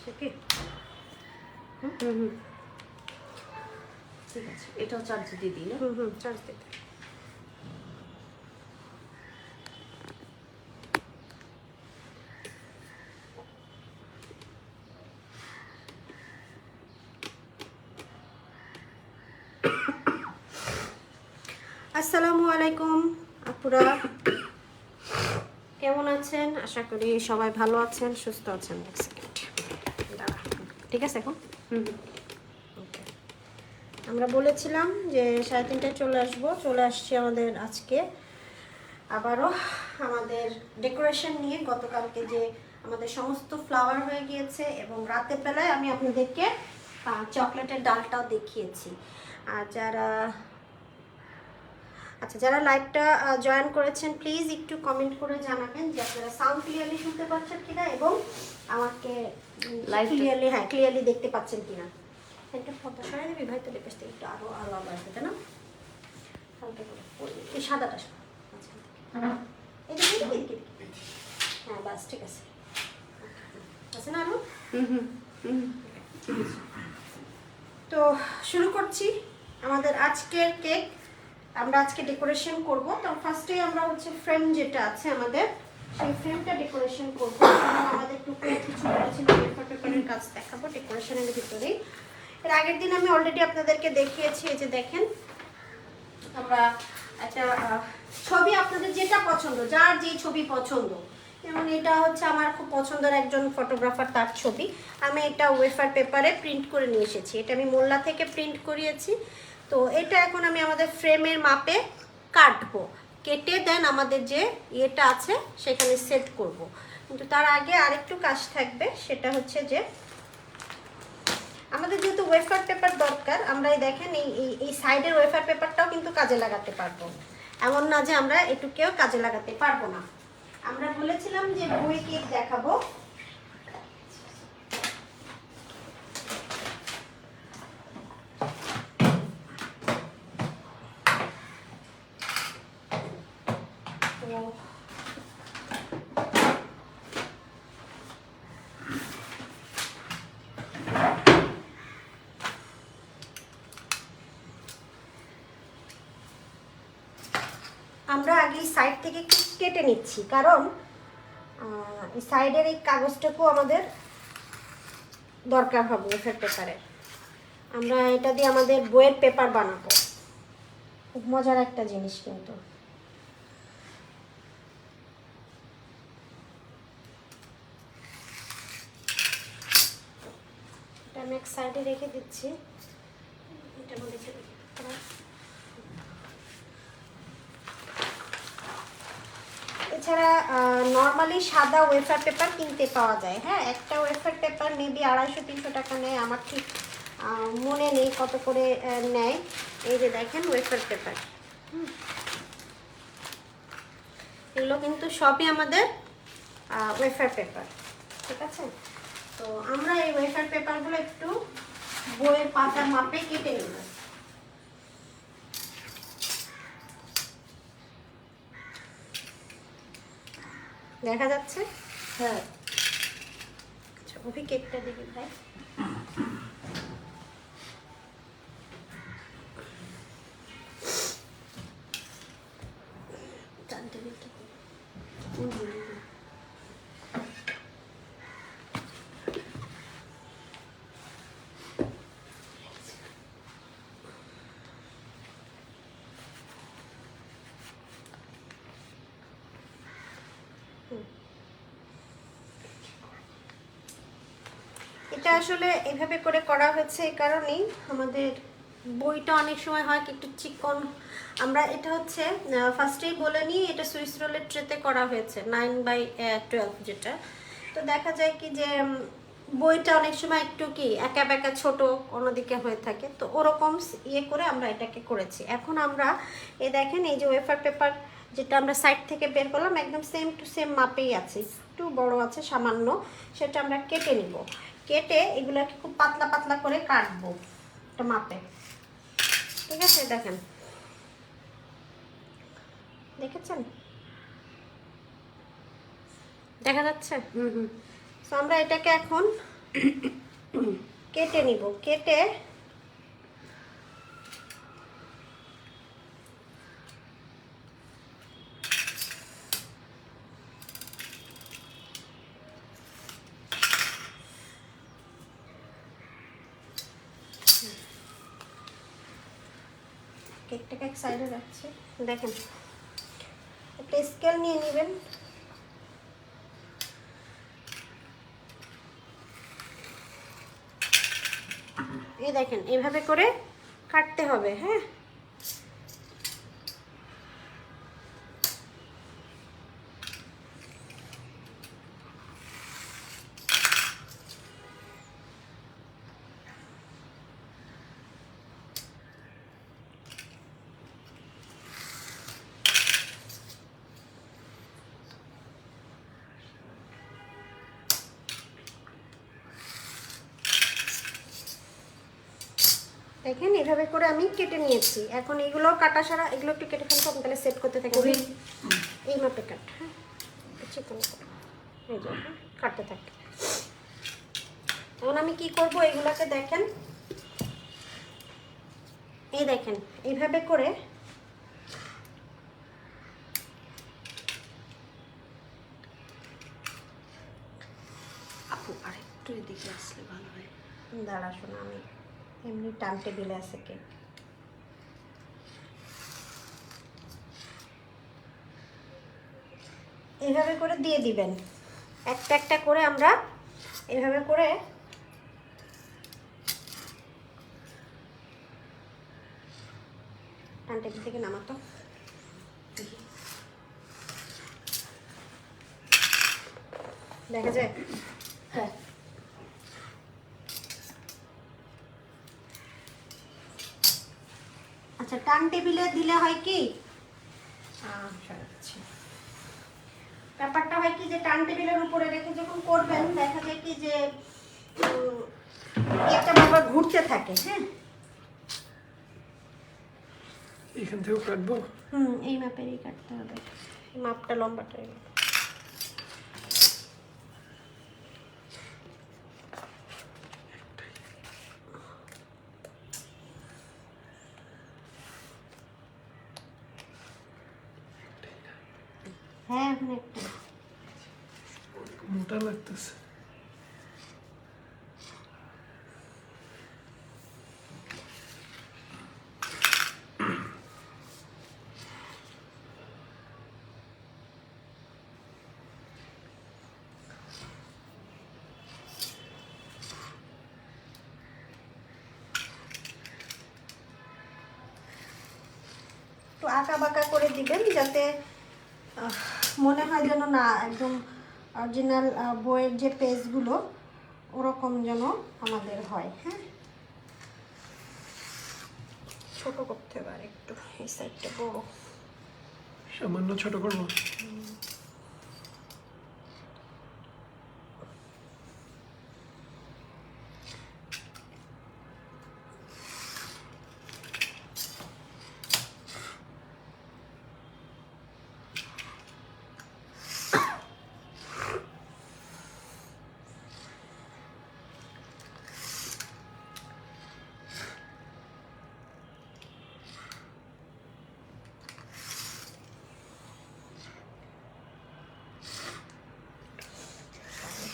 কি হুম হুম ঠিক আছে, এটাও চার্জ দিয়ে দিই না? চার্জ দিতে। আসসালামু আলাইকুম আপুরা, কেমন আছেন? আশা করি সবাই ভালো আছেন, সুস্থ আছেন। এক সেকেন্ড দাঁড়া, ঠিক আছে এখন? ওকে, আমরা বলেছিলাম যে 3:30টায় চলে আসছি আমাদের আজকে আবারও আমাদের ডেকোরেশন নিয়ে। গতকালকে যে আমাদের সমস্ত ফ্লাওয়ার হয়ে গিয়েছে এবং রাতের বেলায় আমি আপনাদেরকে চকলেটের ডালটাও দেখিয়েছি। আর যারা লাইভটা জয়েন করেছেন প্লিজ একটু কমেন্ট করে জানাবেন যে আপনারা সাউন্ড ক্লিয়ারলি শুনতে পাচ্ছেন কিনা এবং আমাকে ক্লিয়ারলি দেখতে পাচ্ছেন কিনা। একটা ফটো সরাই দিবি ভাই, তো লেপাস থেকে একটু আরো আলো আসবে, তাই না? হালকা করে এই সাদাটা হ্যাঁ বাস, ঠিক আছে। আছে না আরো? তো শুরু করছি আমাদের আজকের কেক। আমরা আজকে ডেকোরেশন করব। তো ফার্স্টে আমরা হচ্ছে ফ্রেম যেটা আছে আমাদের, সেই ফ্রেমটা ডেকোরেশন করব। আমাদের টুকরো কিছু করেছিল পেপারের কাজ দেখাবো ডেকোরেশনের ভিতরেই। এর আগের দিন আমি অলরেডি আপনাদেরকে দেখিয়েছি। এই যে দেখেন, আমরা একটা ছবি, আপনাদের যেটা পছন্দ, যার যে ছবি পছন্দ, যেমন এটা হচ্ছে আমার খুব পছন্দের একজন ফটোগ্রাফার, তার ছবি। আমি এটা ওয়েফার পেপারে প্রিন্ট করে নিয়ে এসেছি। এটা আমি মোল্লা থেকে প্রিন্ট করিয়েছি। তো এটা এখন আমি আমাদের ফ্রেমের মাপে কাটবো, কেটে দেন আমাদের যে ইয়েটা আছে সেখানে সেট করব। কিন্তু তার আগে আরেকটু কাজ থাকবে, সেটা হচ্ছে যে আমাদের যেহেতু ওয়েফার পেপার দরকার, আমরা দেখেন এই সাইডের ওয়েফার পেপারটাও কিন্তু কাজে লাগাতে পারবো। এমন না যে আমরা এটুকেও কাজে লাগাতে পারবো না। আমরা বলেছিলাম যে বই কেক দেখাবো। আমরা আগে সাইড থেকে কেটে নিচ্ছি, কারণ এই সাইডের এই কাগজটাকু আমাদের দরকার হবে ওয়েফার পেপারে। আমরা এটা দিয়ে আমাদের বইয়ের পেপার বানাবো। খুব মজার একটা জিনিস কিন্তু। এটা আমি এক সাইডে রেখে দিচ্ছি। এটা মধ্যে এছাড়া নর্মালি সাদা ওয়েফার পেপার কিনতে পাওয়া যায়। হ্যাঁ, একটা ওয়েফার পেপার মেবি 250-300 টাকা নেয়, আমার ঠিক মনে নেই কত করে নেয়। এই যে দেখেন ওয়েফার পেপার, এগুলো কিন্তু সবই আমাদের ওয়েফার পেপার, ঠিক আছে? তো আমরা এই ওয়েফার পেপারগুলো একটু বইয়ের পাতার মাপে কেটে নেব। দেখা যাচ্ছে? হ্যাঁ। আচ্ছা, অভি কেকটা দেখি ভাই। এটা আসলে এভাবে করে করা হয়েছে এই কারণেই, আমাদের বইটা অনেক সময় হয় কি একটু চিকন। আমরা এটা হচ্ছে ফার্স্টেই বলে নিই, এটা সুইস রোলের ট্রেতে করা হয়েছে 9/12 যেটা। তো দেখা যায় কি যে বইটা অনেক সময় একটু কি একা বেঁকা ছোট অন্যদিকে হয়ে থাকে, তো ওরকম ইয়ে করে আমরা এটাকে করেছি। এখন আমরা দেখেন এই যে ওয়েফার পেপার যেটা আমরা সাইড থেকে বের করলাম, একদম সেম টু সেম মাপেই আছে, একটু বড় আছে সামান্য, সেটা আমরা কেটে নিব। কেটে এগুলোকে খুব পাতলা পাতলা করে কাটবো একটা মাপে, ঠিক আছে? দেখেন, দেখেছেন? দেখা যাচ্ছে? তো আমরা এটাকে এখন কেটে নিব, কেটে কেকটাকে এক সাইডে রাখছি। দেখেন, একটা স্কেল নিয়ে নেবেন। এই দেখেন, এইভাবে করে কাটতে হবে। হ্যাঁ, দেখেন এভাবে করে আমি কেটে নিয়েছি। এখন এগুলো কাটা সারা, এগুলো একটু কেটে ফেলতে হবে, তাহলে সেট করতে থাকবে। এই মাপে কাট। হ্যাঁ, চিকন করে এই যে, হ্যাঁ, কাটতে থাকবে। এখন আমি কি করব, এগুলোকে দেখেন, এই দেখেন এইভাবে করে আপু আরেকটু এদিকে আসলে ভালো হয়। দাঁড়া শোনা, আমি এমনি টান টেবিলে আছে কেক। এইভাবে করে দিয়ে দিবেন, একটা একটা করে আমরা এইভাবে করে টান টেবিল থেকে নামাতো। দেখা যায়? হ্যাঁ, আচ্ছা, টান টেবিলে দিলে হয় কি, ব্যাপারটা হয় কি যে টান টেবিলের উপরে রেখে যখন করবেন, দেখা যায় কি যে একটা বারবার ঘুরতে থাকে। হ্যাঁ, এখান থেকেও কাটবো। এই মাপেরই কাটতে হবে, মাপটা লম্বাটা। হ্যাঁ, এখন একটা মোটা লাগতেছে। একটু আঁকা বাঁকা করে দিবেন, যাতে মনে হয় যেন না একদম অরিজিনাল বইয়ের যে পেজগুলো ওরকম যেন আমাদের হয়। হ্যাঁ, ছোট করতে হবে একটু, এই সাইডটা বড়। সামান্য ছোট করবো।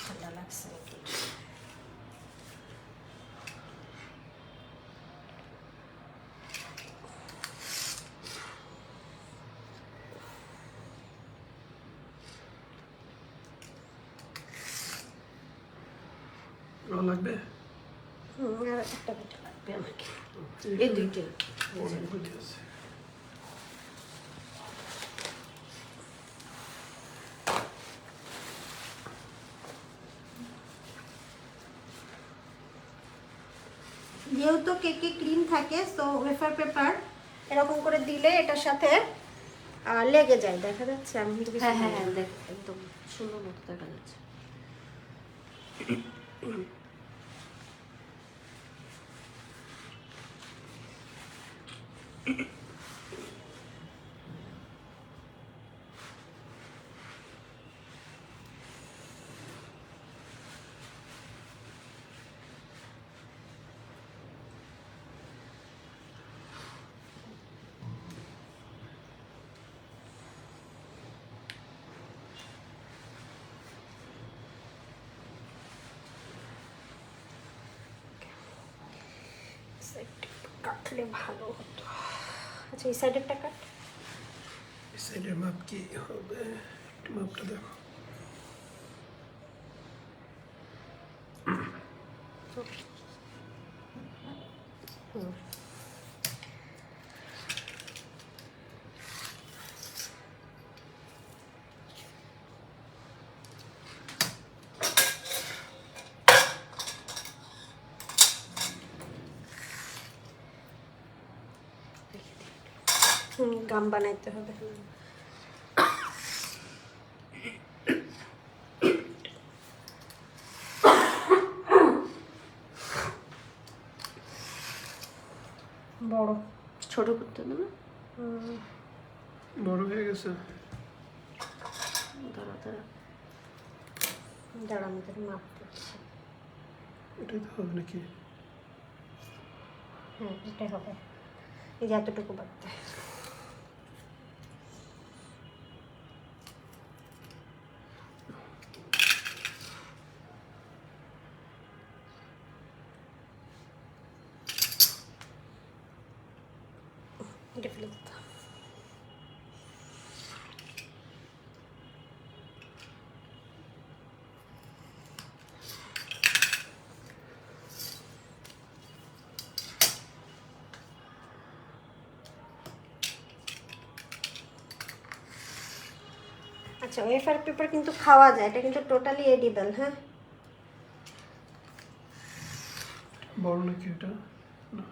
ঠান্ডা লাগছে নাকি? ভালো লাগবে। আর একটা পিঠা লাগবে আমাকে। এই দুইটা অনেক বুদ্ধি আছে। যেহেতু কেকে ক্রিম থাকে, তো ওয়েফার পেপার এরকম করে দিলে এটার সাথে লেগে যায়। দেখা যাচ্ছে? আমি কিন্তু হ্যাঁ হ্যাঁ হ্যাঁ, দেখ একদম সুন্দর মতো দেখা যাচ্ছে। কাটলে ভালো হতো। আচ্ছা এই সাইডেরটা কাট। এই সাইডের মাপ কি হবে? একটু মাপটা দেখো। হুম। গাম বানাইতে হবে। বড় ছোট করতে হবে না? বড় হয়ে গেছে। দাঁড়া দাঁড়া। দাঁড়া আমাদের মাপ করছি। এটাই তো হবে নাকি? হ্যাঁ এটাই হবে। এই যে এতটুকু বাড়তে। এটা ফেলে দিতে। আচ্ছা ওয়েফার পেপার কিন্তু খাওয়া যায়, এটা কিন্তু টোটালি এডিবল। হ্যাঁ বড় নাকি এটা? না।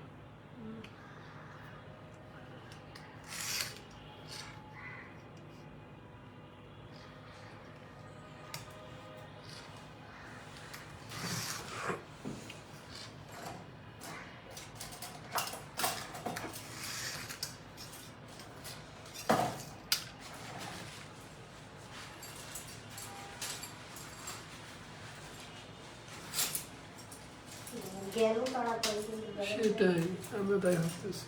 গেল তাড়াতাড়ি কিন্তু গেল। সেটাই আমরা তাই ভাবতেছি।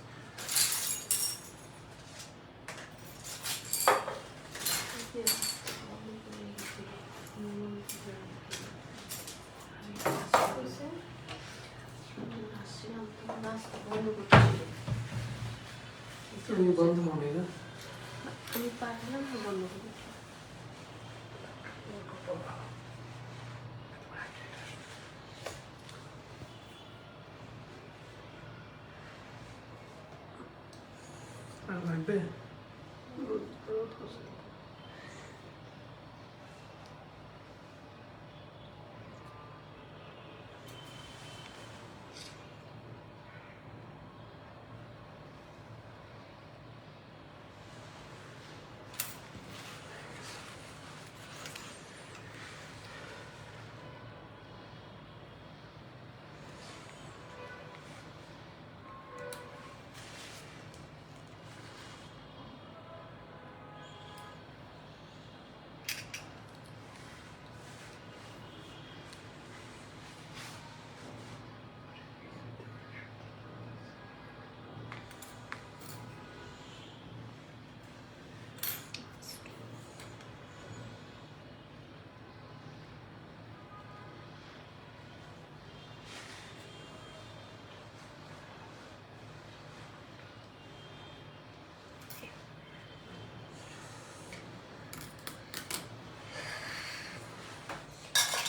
তুমি বন্ধ হওনি না? আমি পারলাম না বন্ধ করে। আর লাগবে?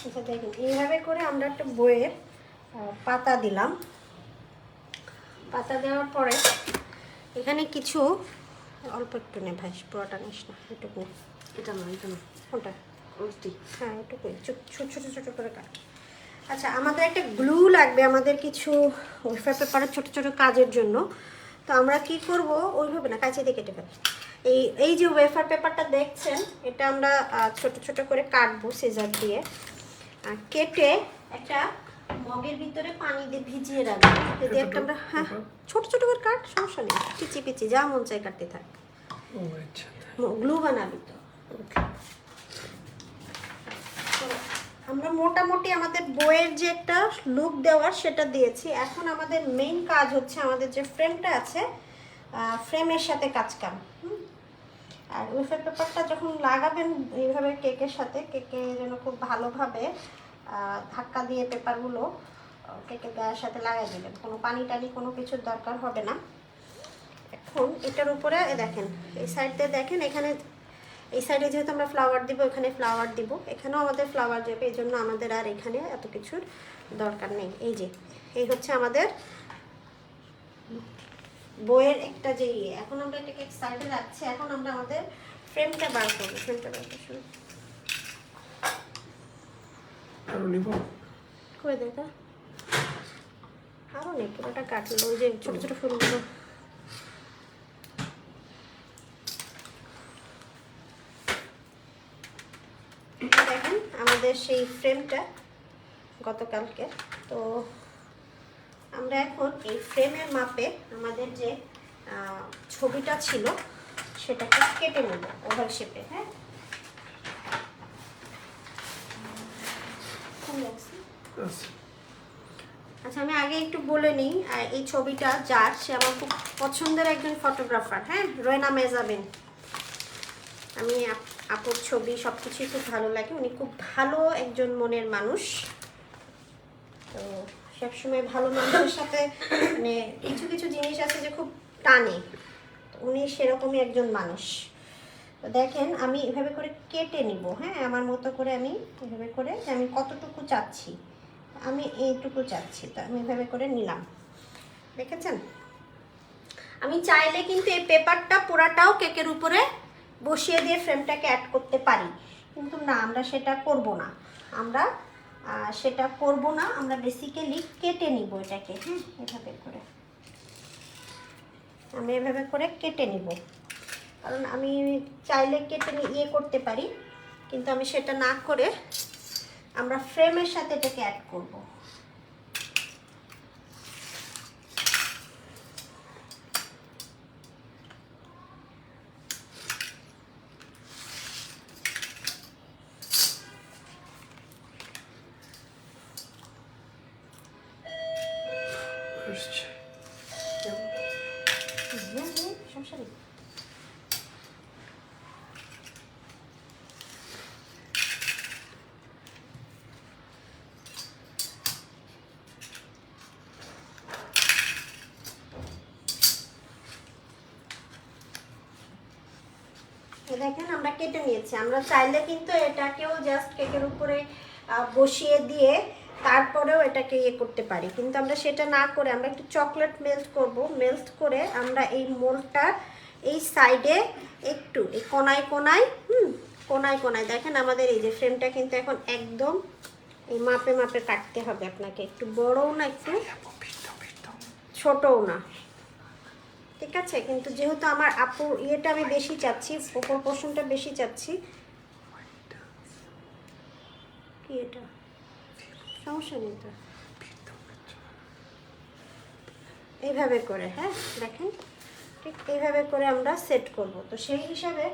আচ্ছা দেখুন এইভাবে করে আমরা একটা বইয়ের পাতা দিলাম। পাতা দেওয়ার পরে এখানে কিছু অল্প একটু নে ভাই, পুরোটা নিস না, এটুকু। এটা না, এটা না, কোনটা? ওইটি। হ্যাঁ এটুকু ছোট ছোট ছোট করে কাট। আচ্ছা আমাদের একটা গ্লু লাগবে আমাদের কিছু ওয়েফার পেপারের ছোট ছোট কাজের জন্য। তো আমরা কি করব, ওইভাবে না, কাঁচি দিয়ে কেটে ফেলি। এই যে ওয়েফার পেপারটা দেখছেন, এটা আমরা ছোট ছোট করে কাটবো সিজার দিয়ে। কেটে একটা মগের ভিতরে পানি দিয়ে ভিজিয়ে রাখবো। যদি একটা আমরা, হ্যাঁ ছোট ছোট করে কাট, সমস্যা নেই, পিচি পিচি যা মন চাই কাটতে থাক। ও আচ্ছা। গ্লু বানাবি তো। ওকে। তো আমরা মোটামুটি আমাদের বইয়ের যে একটা লুক দেওয়ার সেটা দিয়েছি। এখন আমাদের মেইন কাজ হচ্ছে আমাদের যে ফ্রেমটা আছে, ফ্রেমের সাথে কাজ কাম। আর ওয়েফার পেপারটা যখন লাগাবেন এইভাবে কেকের সাথে, কেকে যেন খুব ভালোভাবে ধাক্কা দিয়ে পেপারগুলো কেকের গায়ের সাথে লাগাই দেবেন, কোনো পানি টানি কোনো কিছুর দরকার হবে না। এখন এটার উপরে দেখেন, এই সাইড দিয়ে দেখেন, এখানে এই সাইডে যেহেতু আমরা ফ্লাওয়ার দিব, এখানে ফ্লাওয়ার দিব, এখানেও আমাদের ফ্লাওয়ার যাবে, এই জন্য আমাদের আর এখানে এত কিছুর দরকার নেই। এই যে এই হচ্ছে আমাদের বইয়ের একটা যে ইয়ে। এখন আমরা এটাকে এক সাইডে রাখছি, এখন আমরা আমাদের ফ্রেমটা বার করবো। ফ্রেমটা বার করতে শুরু আরো নিব করে দেয় তা আরও নেই, পুরোটা কাটলো। ওই যে ছোটো ছোটো ফুলগুলো দেখেন আমাদের সেই ফ্রেমটা গতকালকে। তো আমরা এখন এই ফ্রেমের মাপে আমাদের যে ছবিটা ছিল সেটাকে কেটে নেব ওভাল শেপে। হ্যাঁ, আচ্ছা আমি আগে একটু বলে নিই, এই ছবিটা যার, সে আমার খুব পছন্দের একজন ফটোগ্রাফার। হ্যাঁ, রয়না মেজাবিন। আমি আপুর ছবি সব কিছুই খুব ভালো লাগে, উনি খুব ভালো একজন মনের মানুষ। তো সবসময় ভালো মানুষের সাথে মানে কিছু কিছু জিনিস আছে যে খুব টানে, উনি সেরকমই একজন মানুষ। তো দেখেন আমি এভাবে করে কেটে নিব। হ্যাঁ, আমার মতো করে আমি এভাবে করে, যে আমি কতটুকু চাচ্ছি, আমি এইটুকু চাচ্ছি, তো আমি এভাবে করে নিলাম। দেখেছেন, আমি চাইলে কিন্তু এই পেপারটা পুরাটাও কেকের উপরে বসিয়ে দিয়ে ফ্রেমটাকে অ্যাড করতে পারি, কিন্তু না, আমরা সেটা করব না। আমরা বেসিক্যালি কেটে নিব এটাকে। হ্যাঁ, এভাবে করে আমি এভাবে করে কেটে নিব, কারণ আমি চাইলে কেটে ইয়ে করতে পারি, কিন্তু আমি সেটা না করে আমরা ফ্রেমের সাথে এটাকে অ্যাড করব। সমস্যা নেই। দেখেন আমরা কেটে নিয়েছি। আমরা চাইলে কিন্তু এটাকেও জাস্ট কেকের উপরে বসিয়ে দিয়ে তারপরেও এটাকে ইয়ে করতে পারি, কিন্তু আমরা সেটা না করে আমরা একটু চকলেট মেল্ট করব। মেল্ট করে আমরা এই মোল্ডটার এই সাইডে একটু এই কোনায় কোনায় দেখেন আমাদের এই যে ফ্রেমটা কিন্তু এখন একদম এই মাপে মাপে কাটতে হবে আপনাকে, একটু বড়ও না একটু ছোটও না, ঠিক আছে? কিন্তু যেহেতু আমার আপুর ইয়েটা আমি বেশি চাচ্ছি, উপর পোর্শনটা বেশি চাচ্ছি, কি এটা সমস্যা নেই তো, এইভাবে করে। হ্যাঁ, দেখেন ঠিক এইভাবে করে আমরা সেট করব। তো সেই হিসাবে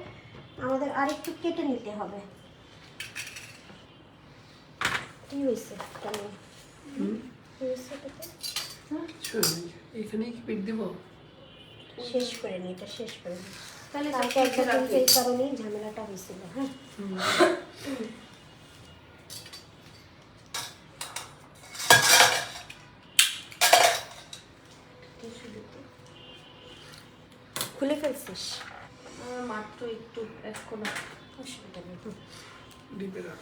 আমাদের আরেকটু কেটে নিতে হবে। কি হয়েছে এখানেই কি পিট দিব? শেষ করে নি, এটা শেষ করে নি, তাহলে এই কারণেই ঝামেলাটা হয়েছিল। হ্যাঁ, খুলে ফেলছিস? মাত্র একটু এখন অসুবিধা নেই। ডিপে রাখ।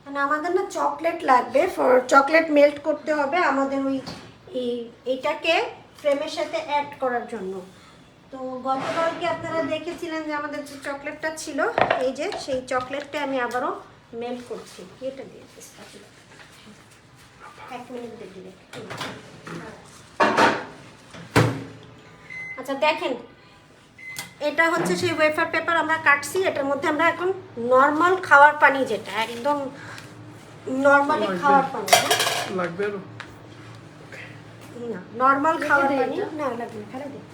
মানে আমাদের না চকলেট লাগবে, চকলেট মেল্ট করতে হবে আমাদের ওই এইটাকে ফ্রেমের সাথে অ্যাড করার জন্য। তো গতকালকে আপনারা দেখেছিলেন যে আমাদের যে চকলেটটা ছিল, এই যে সেই চকলেটটা আমি আবারও মেল্ট করছি। এটা দিয়ে 1 মিনিট দিলে। আচ্ছা দেখেন, এটা হচ্ছে সেই ওয়েফার পেপার আমরা কাটছি, এটার মধ্যে আমরা এখন নর্মাল খাওয়ার পানি, যেটা একদম নর্মালি খাওয়ার পানি, লাগবে না নর্মাল খাওয়ার পানি, না লাগবে, ফেলে দিই।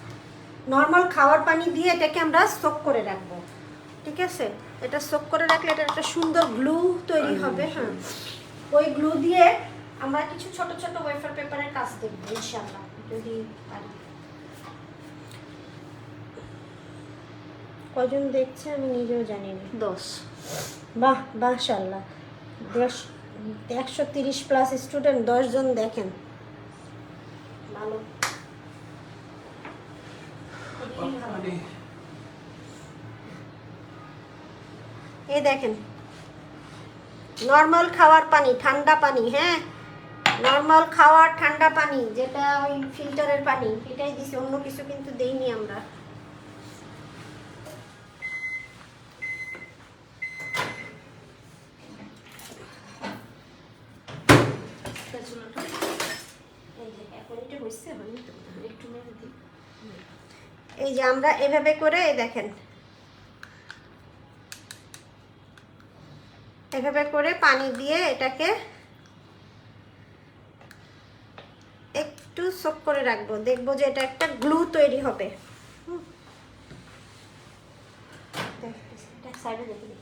নর্মাল খাওয়ার পানি দিয়ে এটাকে আমরা সোক করে রাখবো, ঠিক আছে? এটা সোক করে রাখলে এটা একটা সুন্দর গ্লু তৈরি হবে। হ্যাঁ, ওই গ্লু দিয়ে আমরা কিছু ছোট ছোট ওয়েফার পেপারের কাজ দেখবো ইনশাআল্লাহ, যদি পারি। কজন দেখছে আমি নিজেও জানি না। 10। বাহ, মাশাআল্লাহ, 130 প্লাস স্টুডেন্ট, 10 জন দেখেন। ভালো। পানি এই দেখেন নর্মাল খাওয়ার পানি, ঠান্ডা পানি, হ্যাঁ নর্মাল খাওয়ার ঠান্ডা পানি, যেটা ওই ফিল্টারের পানি, এটাই দিছি, অন্য কিছু কিন্তু দেইনি আমরা। চুলাটা এই যে এখন এটা হইছে, হয়নি তো, একটু মেরে দিই। এই যে আমরা এভাবে করে এই দেখেন এভাবে করে পানি দিয়ে এটাকে একটু সোক করে রাখবো, দেখবো যে এটা একটা গ্লু তৈরি হবে। সাইডে রেখে দিই।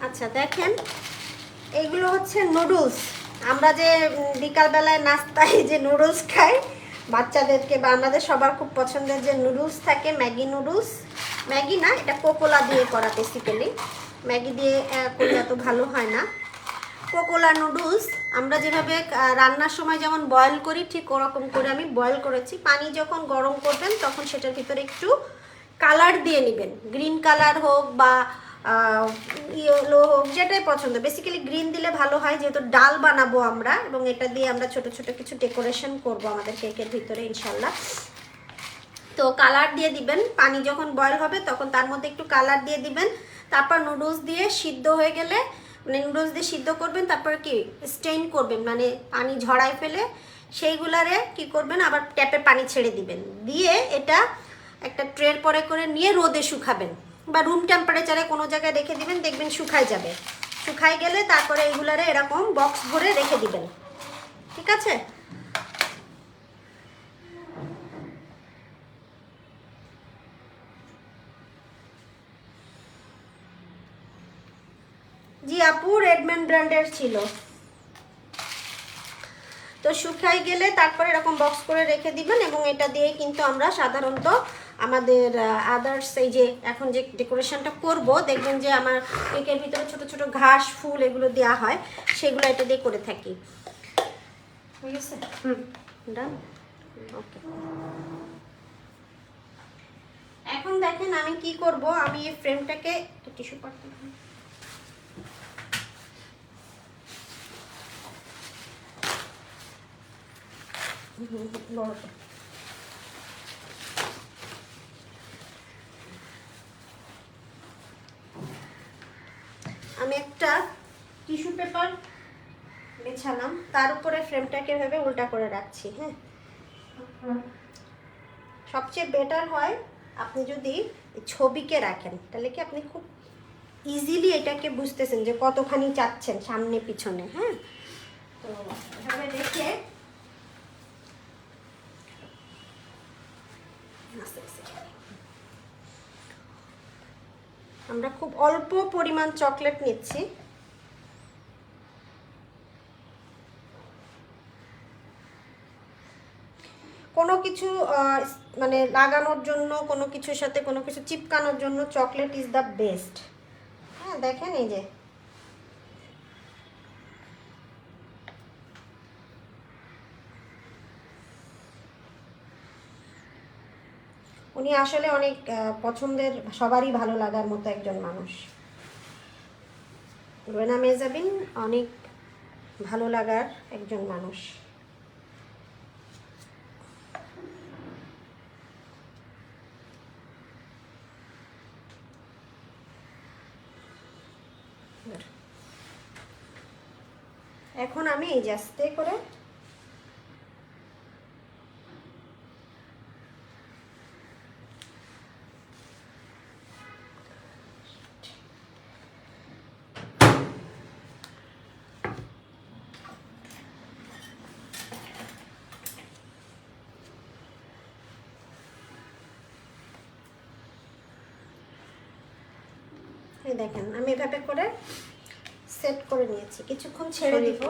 আচ্ছা দেখেন এইগুলো হচ্ছে নুডলস। আমরা যে বিকালবেলায় নাস্তায় যে নুডলস খাই বাচ্চাদেরকে, বা আমাদের সবার খুব পছন্দের যে নুডলস থাকে, ম্যাগি নুডলস, ম্যাগি না, এটা কোকোলা দিয়ে করা বেসিক্যালি, ম্যাগি দিয়ে করলে এত ভালো হয় না। কোকোলা নুডলস আমরা যেভাবে রান্নার সময় যেমন বয়েল করি, ঠিক ওরকম করে আমি বয়েল করেছি। পানি যখন গরম করবেন তখন সেটার ভিতরে একটু কালার দিয়ে নেবেন, গ্রিন কালার হোক বা ইয়েলো হোক, যেটাই পছন্দ। বেসিক্যালি গ্রিন দিলে ভালো হয়, যেহেতু ডাল বানাবো আমরা, এবং এটা দিয়ে আমরা ছোট ছোট কিছু ডেকোরেশন করব আমাদের কেকের ভিতরে ইনশাল্লাহ। তো কালার দিয়ে দিবেন, পানি যখন বয়েল হবে তখন তার মধ্যে একটু কালার দিয়ে দিবেন। তারপর নুডলস দিয়ে সিদ্ধ হয়ে গেলে, মানে নুডলস দিয়ে সিদ্ধ করবেন, তারপর কি স্টেইন করবেন, মানে পানি ঝরাই ফেলে সেইগুলারে কি করবেন, আবার ট্যাপে পানি ছেড়ে দিবেন, দিয়ে এটা একটা ট্রের পরে করে নিয়ে রোদে শুকাবেন, বা রুম টেম্পারেচারে কোনো জায়গায় রেখে দিবেন, দেখবেন শুকায় যাবে। শুকায় গেলে তারপরে এইগুলারে এরকম বক্স ভরে রেখে দিবেন, ঠিক আছে? জি আপু, রেডম্যান ব্র্যান্ডের ছিল। তো শুকাই গেলে তারপরে এরকম বক্স করে রেখে দিবেন, এবং এটা দিয়ে কিন্তু আমরা সাধারণত আমাদের আদার্স এই যে এখন যে ডেকোরেশনটা করব, দেখবেন যে আমার কেকের ভিতরে ছোট ছোট ঘাস ফুল এগুলো দেওয়া হয়, সেগুলো এটা দিয়ে করে থাকি। ঠিক আছে, ডান, ওকে। এখন দেখেন আমি কি করব, আমি এই ফ্রেমটাকে টিস্যু পারতে আমি একটা টিস্যু পেপার বিছালাম, তার উপরে ফ্রেমটাকে ভেবে উল্টা করে রাখছি। হ্যাঁ, সবচেয়ে বেটার হয় আপনি যদি ছবিকে রাখেন, তাহলে কি আপনি খুব ইজিলি এটাকে বুঝতেছেন যে কতখানি চাচ্ছেন সামনে পিছনে। হ্যাঁ, তো এভাবে রেখে আমরা খুব অল্প পরিমাণ চকলেট নিচ্ছি। কোনো কিছু মানে লাগানোর জন্য, কোনো কিছুর সাথে কোনো কিছু চিপকানোর জন্য চকলেট ইজ দ্য বেস্ট। হ্যাঁ দেখেন এই যে উনি আসলে অনেক পছন্দের, সবারই ভালো লাগার মতো একজন মানুষ। রোয়েনা মেহজাবিন অনেক ভালো লাগার একজন মানুষ। এখন আমি এই যে আস্তে করে এই দেখেন আমি এভাবে করে সেট করে নিয়েছি, কিছুক্ষণ ছেড়ে দিব।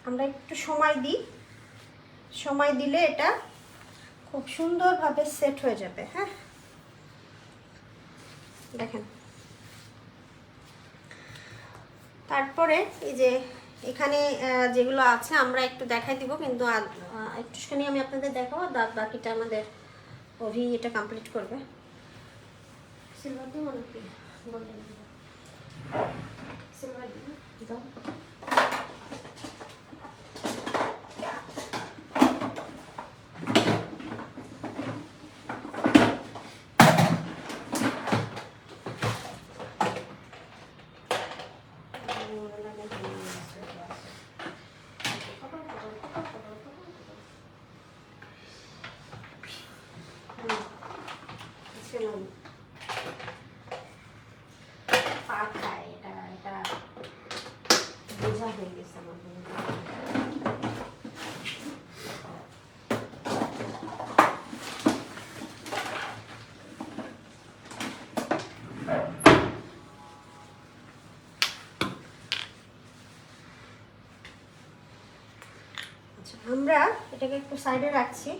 আমরা একটু সময় দিই, সময় দিলে এটা খুব সুন্দরভাবে সেট হয়ে যাবে। হ্যাঁ দেখেন, তারপরে এই যে এখানে যেগুলো আছে আমরা একটু দেখাই দিব, কিন্তু একটুখানি আমি আপনাদের দেখাবো, বাকিটা আমাদের অভি এটা কমপ্লিট করবে। সিলভার দিব নাকি গোল্ডেন দিব? সিলভার দিব দাও। পাখায় এটা এটা বোঝা হয়ে গেছে আমার। আচ্ছা, আমরা এটাকে একটু সাইডে রাখছি।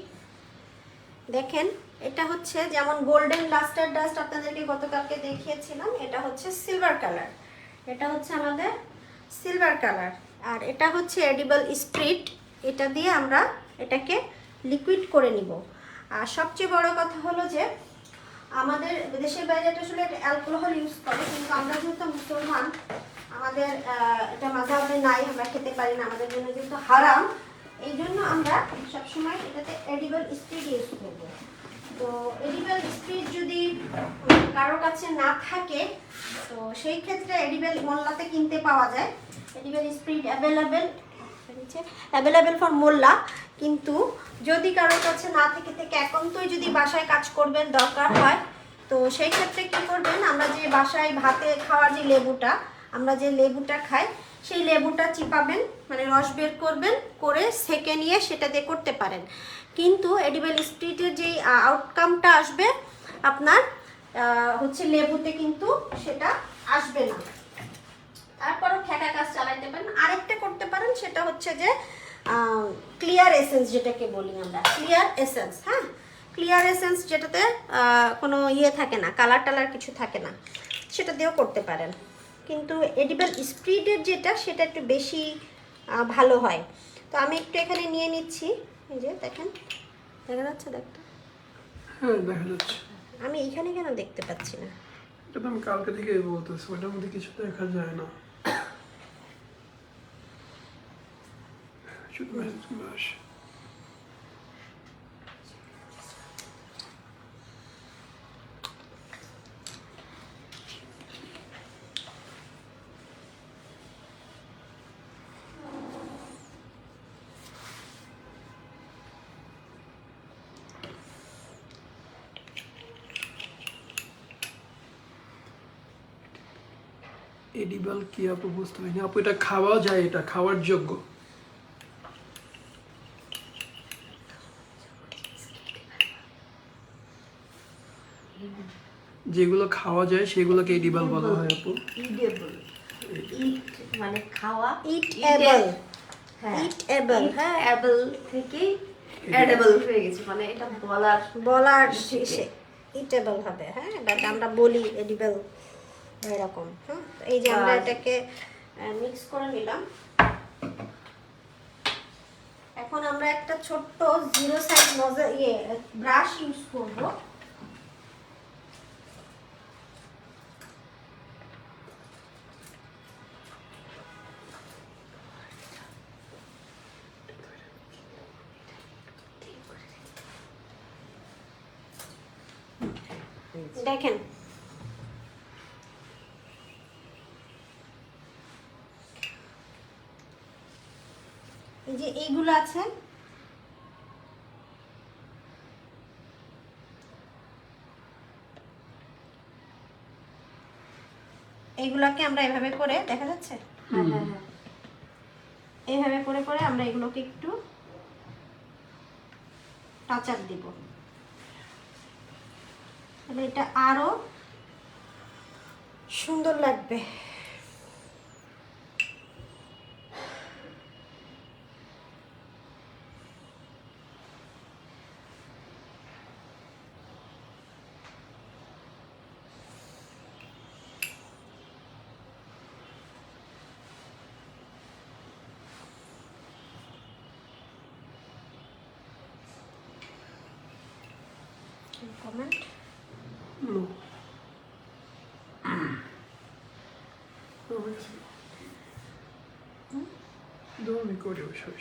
দেখেন, এটা হচ্ছে যেমন গোল্ডেন লাস্টার ডাস্ট আপনাদেরকে গতকালকে দেখিয়েছিলাম, এটা হচ্ছে সিলভার কালার, এটা হচ্ছে আমাদের সিলভার কালার। আর এটা হচ্ছে এডিবল স্প্রিট, এটা দিয়ে আমরা এটাকে লিকুইড করে নিব। আর সবচেয়ে বড় কথা হলো যে আমাদের দেশের বাইরে এটা আসলে অ্যালকোহল ইউজ করে, কিন্তু আমরা যেহেতু মুসলমান, আমাদের এটা মাযহাবে নাই, আমরা খেতে পারি না, আমাদের জন্য যেহেতু হারাম, এই জন্য আমরা সবসময় এটাতে এডিবল স্প্রিট ইউজ করব। তো এডিবল স্প্রিট যদি কারোর কাছে না থাকে, তো সেই ক্ষেত্রে এডিবল মোল্লাতে কিনতে পাওয়া যায়। এডিবল স্প্রিট অ্যাভেলেবেল ফর মোল্লা, কিন্তু যদি কারোর কাছে না থেকে একান্তই যদি বাসায় কাজ করবেন দরকার হয়, তো সেই ক্ষেত্রে কী করবেন, আমরা যে বাসায় ভাতে খাওয়ার যে লেবুটা, আমরা যে লেবুটা খাই, সেই লেবুটা চিপাবেন, মানে রস বের করবেন, করে সেকে নিয়ে সেটা দিয়ে করতে পারেন। কিন্তু এডিবল স্প্রিটের যে আউটকামটা আসবে আপনার হচ্ছে লেবুতে কিন্তু সেটা আসবে না। তারপরও ঠেকা কাজ চালাইতে পারেন। আরেকটা করতে পারেন, সেটা হচ্ছে যে ক্লিয়ার এসেন্স, যেটাকে বলি আমরা ক্লিয়ার এসেন্স। হ্যাঁ, ক্লিয়ার এসেন্স যেটাতে কোনো ইয়ে থাকে না, কালার টালার কিছু থাকে না, সেটা দিয়েও করতে পারেন। কিন্তু এডিবল স্প্রিটের যেটা, সেটা একটু বেশি ভালো হয়। তো আমি একটু এখানে নিয়ে নিচ্ছি, এই যে দেখেন, দেখা যাচ্ছে? দেখতে, হ্যাঁ দেখা যাচ্ছে। আমি এইখানে কেন দেখতে পাচ্ছি না? এটা তো আমি কালকে থেকে বলতেছি, ওটার মধ্যে কিছু দেখা যায় না, শুধু মেসেজগুলো আসে। এডিবল কি আপু বুঝতে পারিনি আপু, এটা খাওয়া যায়, এটা খাওয়ার যোগ্য। যেগুলো খাওয়া যায় সেগুলোকে এডিবল বলা হয় আপু। ইডেবল, ইট মানে খাওয়া, ইটেবল, হ্যাঁ ইটেবল, হ্যাঁ, এবল থেকে এডেবল হয়ে গেছে, মানে এটা বলার শেষে ইটেবল হবে। হ্যাঁ, বাট আমরা বলি এডিবল এরকম। হ্যাঁ, এই যে আমরা এটাকে মিক্স করে নিলাম। এখন আমরা একটা ছোট্ট 0 সাইজ ব্রাশ ইউজ করব। দেখেন, যে এইগুলো আছে, এইগুলাকে আমরা এভাবে করে, দেখা যাচ্ছে, হ্যাঁ হ্যাঁ হ্যাঁ, এইভাবে করে করে আমরা এগুলোকে একটু টাচ আপ দিব, তাহলে এটা আরো সুন্দর লাগবে। Comment No. Då vi går det och kör.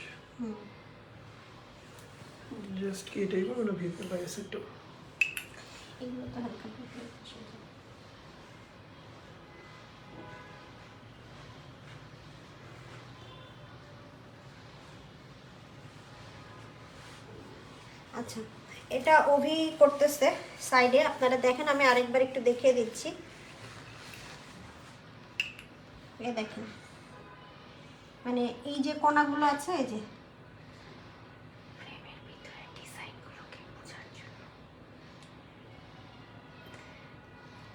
Just get it even om vi inte bara sitter. এগুলো তো হালকা হালকা সুন্দর। আচ্ছা, এটা অভি করতেছে সাইডে, আপনারা দেখেন, আমি আরেকবার একটু দেখিয়ে দিচ্ছি। এ দেখেন, মানে এই যে কোণাগুলো আছে, এই যে ফ্রেমের ভিতরে ডিজাইনগুলোকে বোঝার জন্য।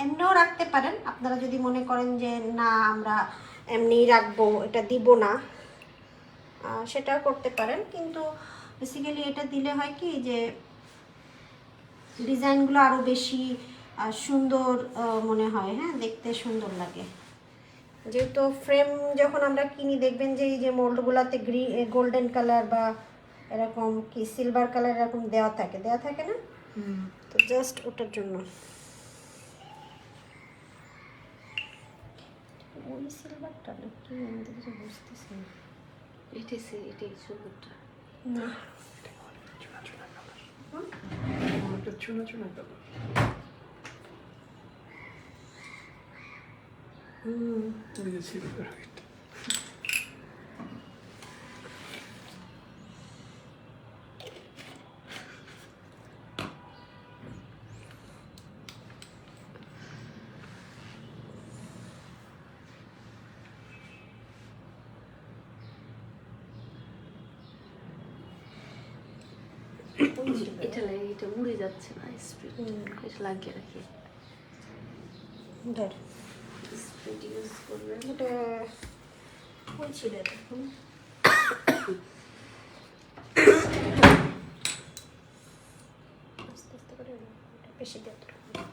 এমনিও রাখতে পারেন আপনারা, যদি মনে করেন যে না আমরা এমনিই রাখবো, এটা দিব না, সেটাও করতে পারেন। কিন্তু বেসিক্যালি এটা দিলে হয় কি যে ডিজাইনগুলো আরও বেশি সুন্দর মনে হয়, হ্যাঁ, দেখতে সুন্দর লাগে। যেহেতু ফ্রেম যখন আমরা কিনি, দেখবেন যে এই যে মোল্ডগুলোতে গোল্ডেন কালার বা এরকম কি সিলভার কালার এরকম দেওয়া থাকে না, তো জাস্ট ওটার জন্য। ওই সিলভারটা না কি, আমি তো কিছু বুঝতেছি না। এটাই সুন্দরটা। না, Chuna chuna chuna color. Det är silver högt. এটা উড়ে যাচ্ছে না, স্প্রিট এটা লাগিয়ে রাখি। ধর স্প্রিট ইউজ করবেন। এটা ওই ছিল দেখুন। আস্তে আস্তে করে এটা বেশি দিয়ে দিলাম।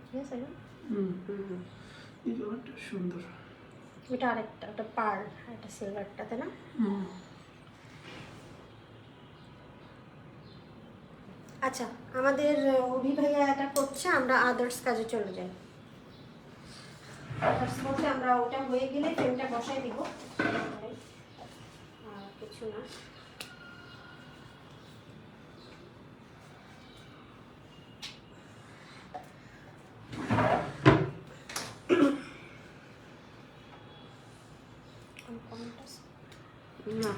ঠিক আছে না? Det var সুন্দর। এটা আরেকটা, ওটা পার, এটা সিলভারটাতে না। আচ্ছা, আমাদের অভি ভাইয়া এটা করছে, আমরা আদার্স কাজে চলে যাই। আদার্স বলতে আমরা ওটা হয়ে গেলে ফ্রেমটা বসাই দিব, আর কিছু না। না,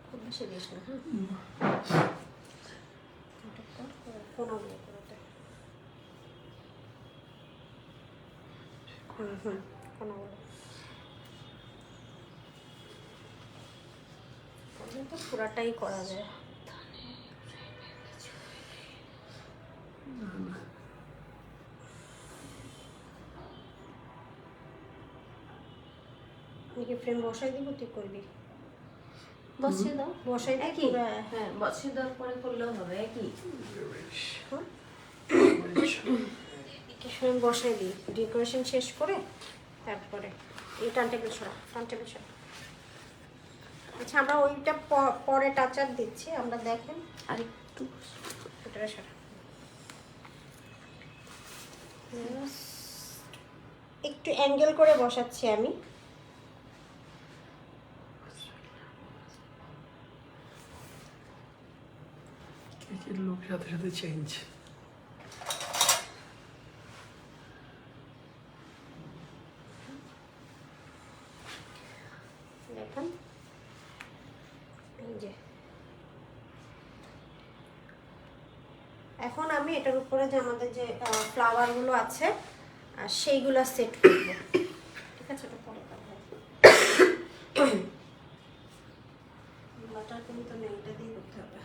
খুব বেশি দিস না, হ্যাঁ। কোনাগুলো করে দে। কোনাগুলো তো পুরাটাই করা যায়। নাকি ফ্রেম বসাই দিব, তুই করবি? বসিয়ে দাও। বসাই দিয়ে একই, পুরা, হ্যাঁ বসিয়ে দেওয়ার পরে করলেও হবে, একই। ফ্রেম বসাই দিই, ডেকোরেশন শেষ করে তারপরে এই টান টেবিল সরা, টান টেবিল সরা। আচ্ছা, আমরা ওইটা পরে টাচ আপ দিচ্ছি, আমরা দেখেন আর একটু এটা সরা। একটু অ্যাঙ্গেল করে বসাচ্ছি আমি। সাথে সাথে চেঞ্জ। দেখুন এই যে এখন আমি এটার উপরে যে আমাদের যে ফ্লাওয়ারগুলো আছে আর সেইগুলো সেট করব। ঠিক আছে, এটা পরে করব। বাটার কিন্তু নেই, এটা দিয়ে করতে হবে।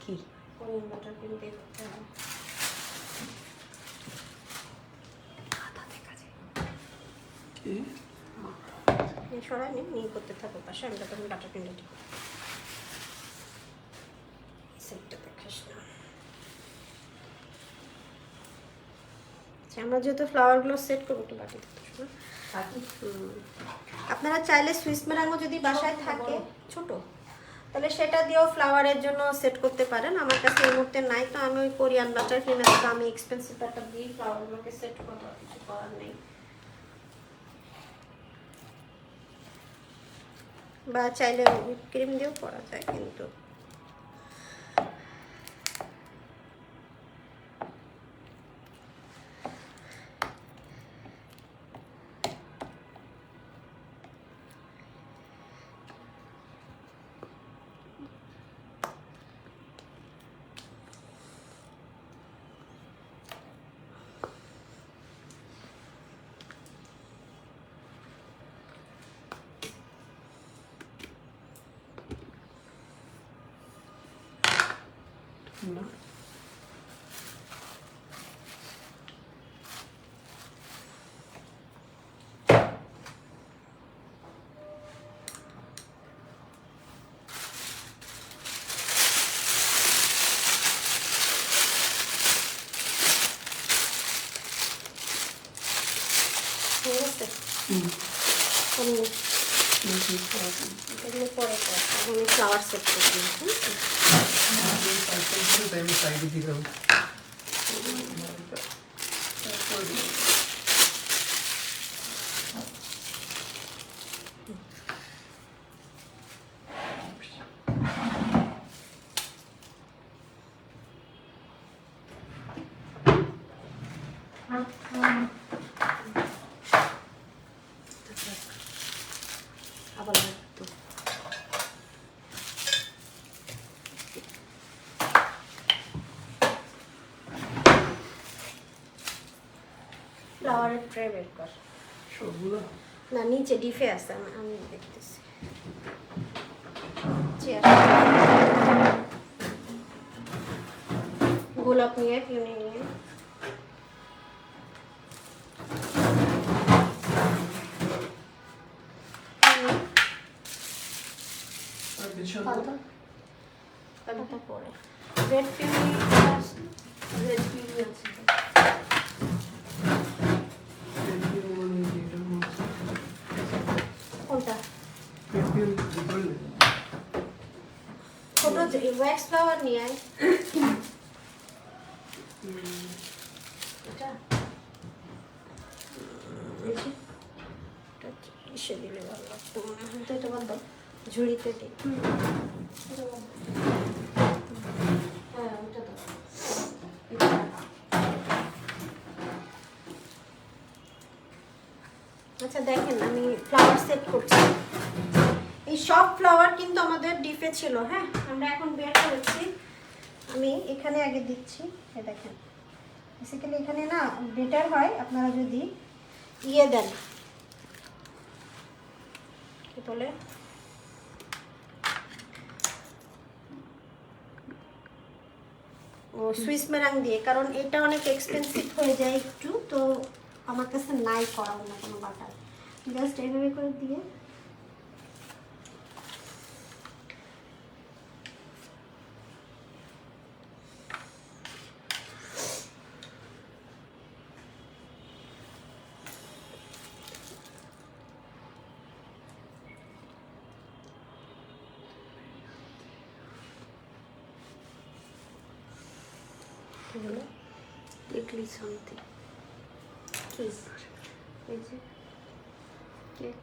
কি কোরিয়ান বাটার ক্রিম দিয়ে করতে হবে। হাতাতে কাজে কি এই সরাই নিয়ে করতে থাকো পাশে, আমি তখন বাটার ক্রিম রেডি করব। সেটটা দেখিস না। আমরা যেহেতু ফ্লাওয়ারগুলো সেট করবো, একটু বাটি দিতে শোনো। আপনারা চাইলে সুইস মেরাঙ্গো যদি বাসায় থাকে ছোট, তাহলে সেটা দিয়েও ফ্লাওয়ারের জন্য সেট করতে পারেন। আমার কাছে এই মুহূর্তে নাই, তো আমি ওই কোরিয়ান বাটার ক্রিম এত দামি এক্সপেন্সিভ বাটার দিয়ে ফ্লাওয়ারগুলোকে সেট করবো, কিছু করার নেই। বা চাইলে ক্রিম দিয়েও করা যায়, কিন্তু না ঠিক আছে। এগুলো পরে করবো, আমি ফ্লাওয়ার সেট করে দিয়েছি। আমি সাইডে দিলাম। আবার লাগতো। ফ্লাওয়ারের ট্রে বের কর। সবগুলো না, নিচে ডিফে আছে, আমি দেখতেছি। চেয়ার গোলাপ নিয়ে পিউনি নিয়ে আর কিছু পাতা পরে রেড পিউনি আছে। রেড পিউনি আছে। কোনটা? বললে ছোট ওয়্যাক্স ফ্লাওয়ার নিয়ে আয়। এটা ইসে দিলে ভালো লাগতো মনে হয়। তো এটা বন্ধ। ঝুড়িতে দিই। এটা বন্ধ। হ্যাঁ, ওটা দাও। আচ্ছা দেখেন, আমি ফ্লাওয়ার সেট করছি। এই সব ফ্লাওয়ার কিন্তু আমাদের ডিপে ছিল। হ্যাঁ, আমরা এখন বের করেছি। আমি এখানে আগে দিচ্ছি। দেখেন, বেসিক্যালি এখানে না বেটার হয় আপনারা যদি ইয়ে দেন, কি বলে, ও সুইস মেরাং দিয়ে, কারণ এটা অনেক এক্সপেন্সিভ হয়ে যায় একটু, তো আমার কাছে নাই করা অন্য কোনো বাটার। জাস্ট এইভাবে করে দিয়ে দেখলি শান্তি। এই যে কেক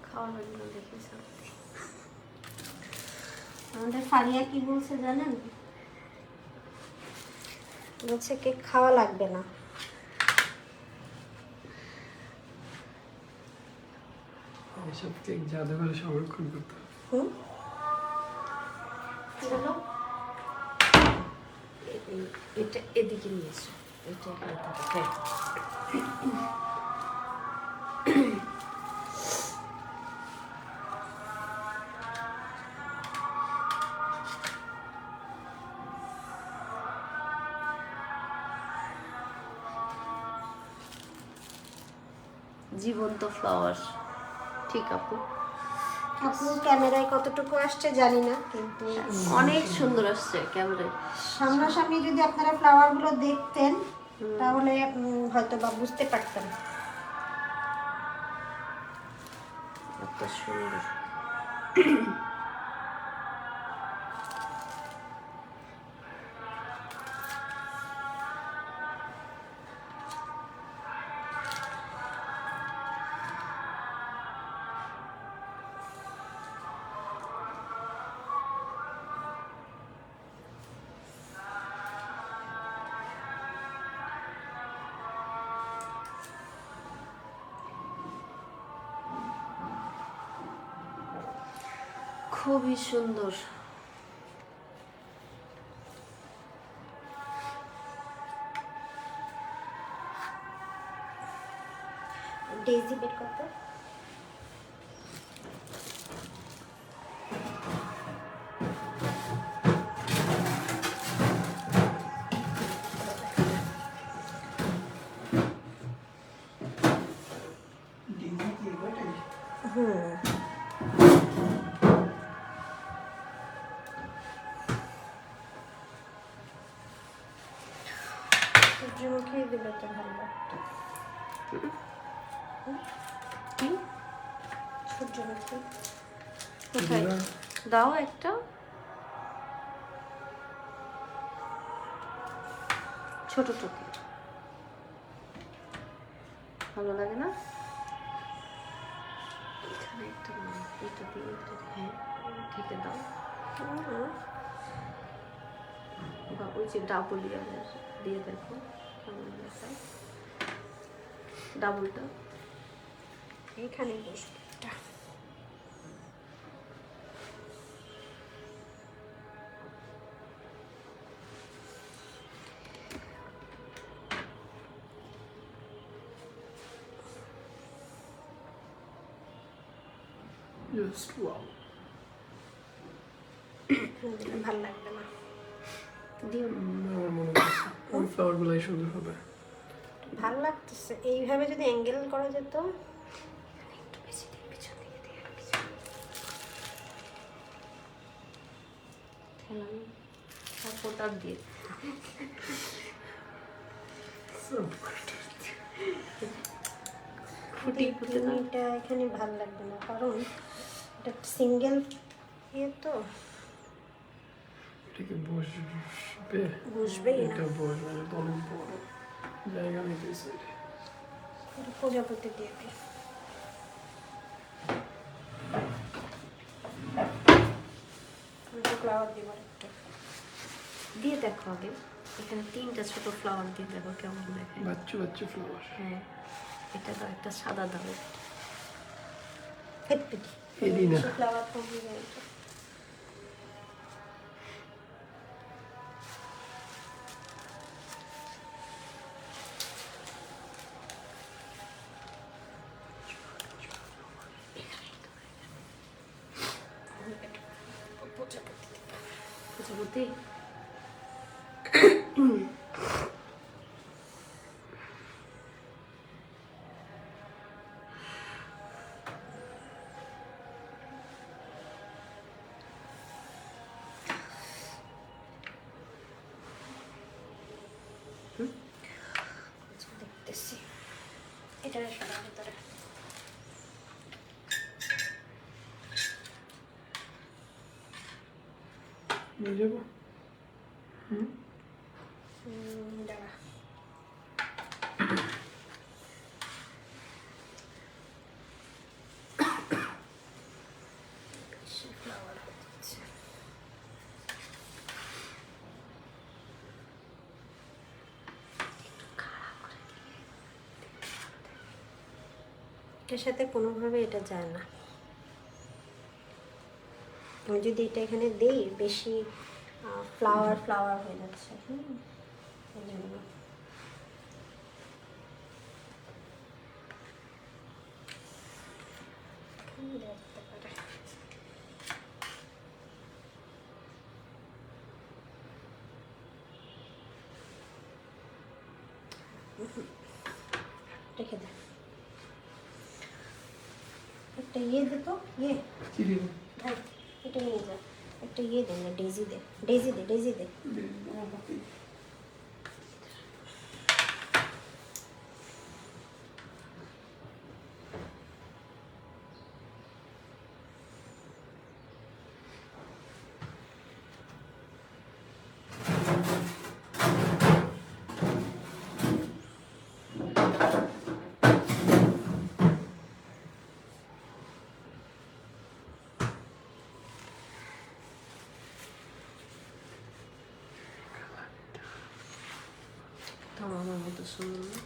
খাওয়ার জন্য দেখি শান্তি। আমাদের ফারিয়া কি বলছে জানেন? বলছে কেক খাওয়া লাগবে না। এইসব কেক জাদুঘরে সংরক্ষণ করতে হবে। হুম, কি হলো? এটা এদিকে নিয়ে এসো, এটা এখানে থাকো। হ্যাঁ, জীবন্ত ফ্লাওয়ার। ঠিক আপু, আপু ক্যামেরায় কতটুকু আসছে জানি না, কিন্তু অনেক সুন্দর আসছে ক্যামেরায়। সামনাসামনি যদি আপনারা ফ্লাওয়ারগুলো দেখতেন তাহলে হয়তো বা বুঝতে পারতেন। এত সুন্দর। খুবই সুন্দর। ডেইজি বের করতে ডিজি কি এটাই? সূর্যমুখী দিলে তো ভালো লাগতো। কি সূর্যমুখী কোথায়? দিবা? দাও একটা। ছোট টুকি ভালো লাগে না? এখানে একটা নাও, এটা দিয়ে এটা দিয়ে, হ্যাঁ থেকে দাও। বা ওই যে ডাবল ইয়ারের দিয়ে দেখো কেমন দেখায়। ডাবলটা এখানে বসবে এটা। Just wow. ভালো লাগবে না। দিও। আমার মনে হচ্ছে ওই ফ্লাওয়ারগুলোই সুন্দর হবে। ভালো লাগতেছে এইভাবে যদি অ্যাঙ্গেল করা যেত। একটু বেশি দিয়ে পিছন দিকে দিয়ে পিছন খেলাম সাপোর্টার দিয়ে। So pretty. ফুটি ফুটে না। এটা এখানে ভালো লাগবে না, কারণ এটা সিঙ্গেল ইয়ে তো। এটাকে বসবে? বসবেই না। এটা বসবে না, তো অনেক বড় জায়গা নিতেছে। এটা প্রজাপতি দিয়ে দিই। ফ্লাওয়ার দিব একটা। দিয়ে দেখো আগে, এখানে 3টা ছোট ফ্লাওয়ার দিয়ে দেখো কেমন দেখায়। বাচ্চু বাচ্চু ফ্লাওয়ার। হ্যাঁ, এটা দাও, একটা সাদা দাও। এরই না। ফ্লাওয়ার কমে যায় এটা। প্রজাপতি দেখতেছি এটা সবার ভিতরে। নিয়ে যাবো? দাঁড়া। ফ্লাওয়ার হচ্ছে এর সাথে কোনোভাবে এটা যায় না। আমি যদি এটা এখানে দেই বেশি ফ্লাওয়ার ফ্লাওয়ার হয়ে যাচ্ছে, এই জন্য। দেখতে পারে। রেখে দে, একটা ইয়ে দে তো, ইয়ে কি দিব? ভাই এটা নিয়ে যা, একটা ইয়ে দে না, ডেজি দে, ডেজি দে, ডেজি দে। আমার হাতে। তো আমার মতো সুন্দর না?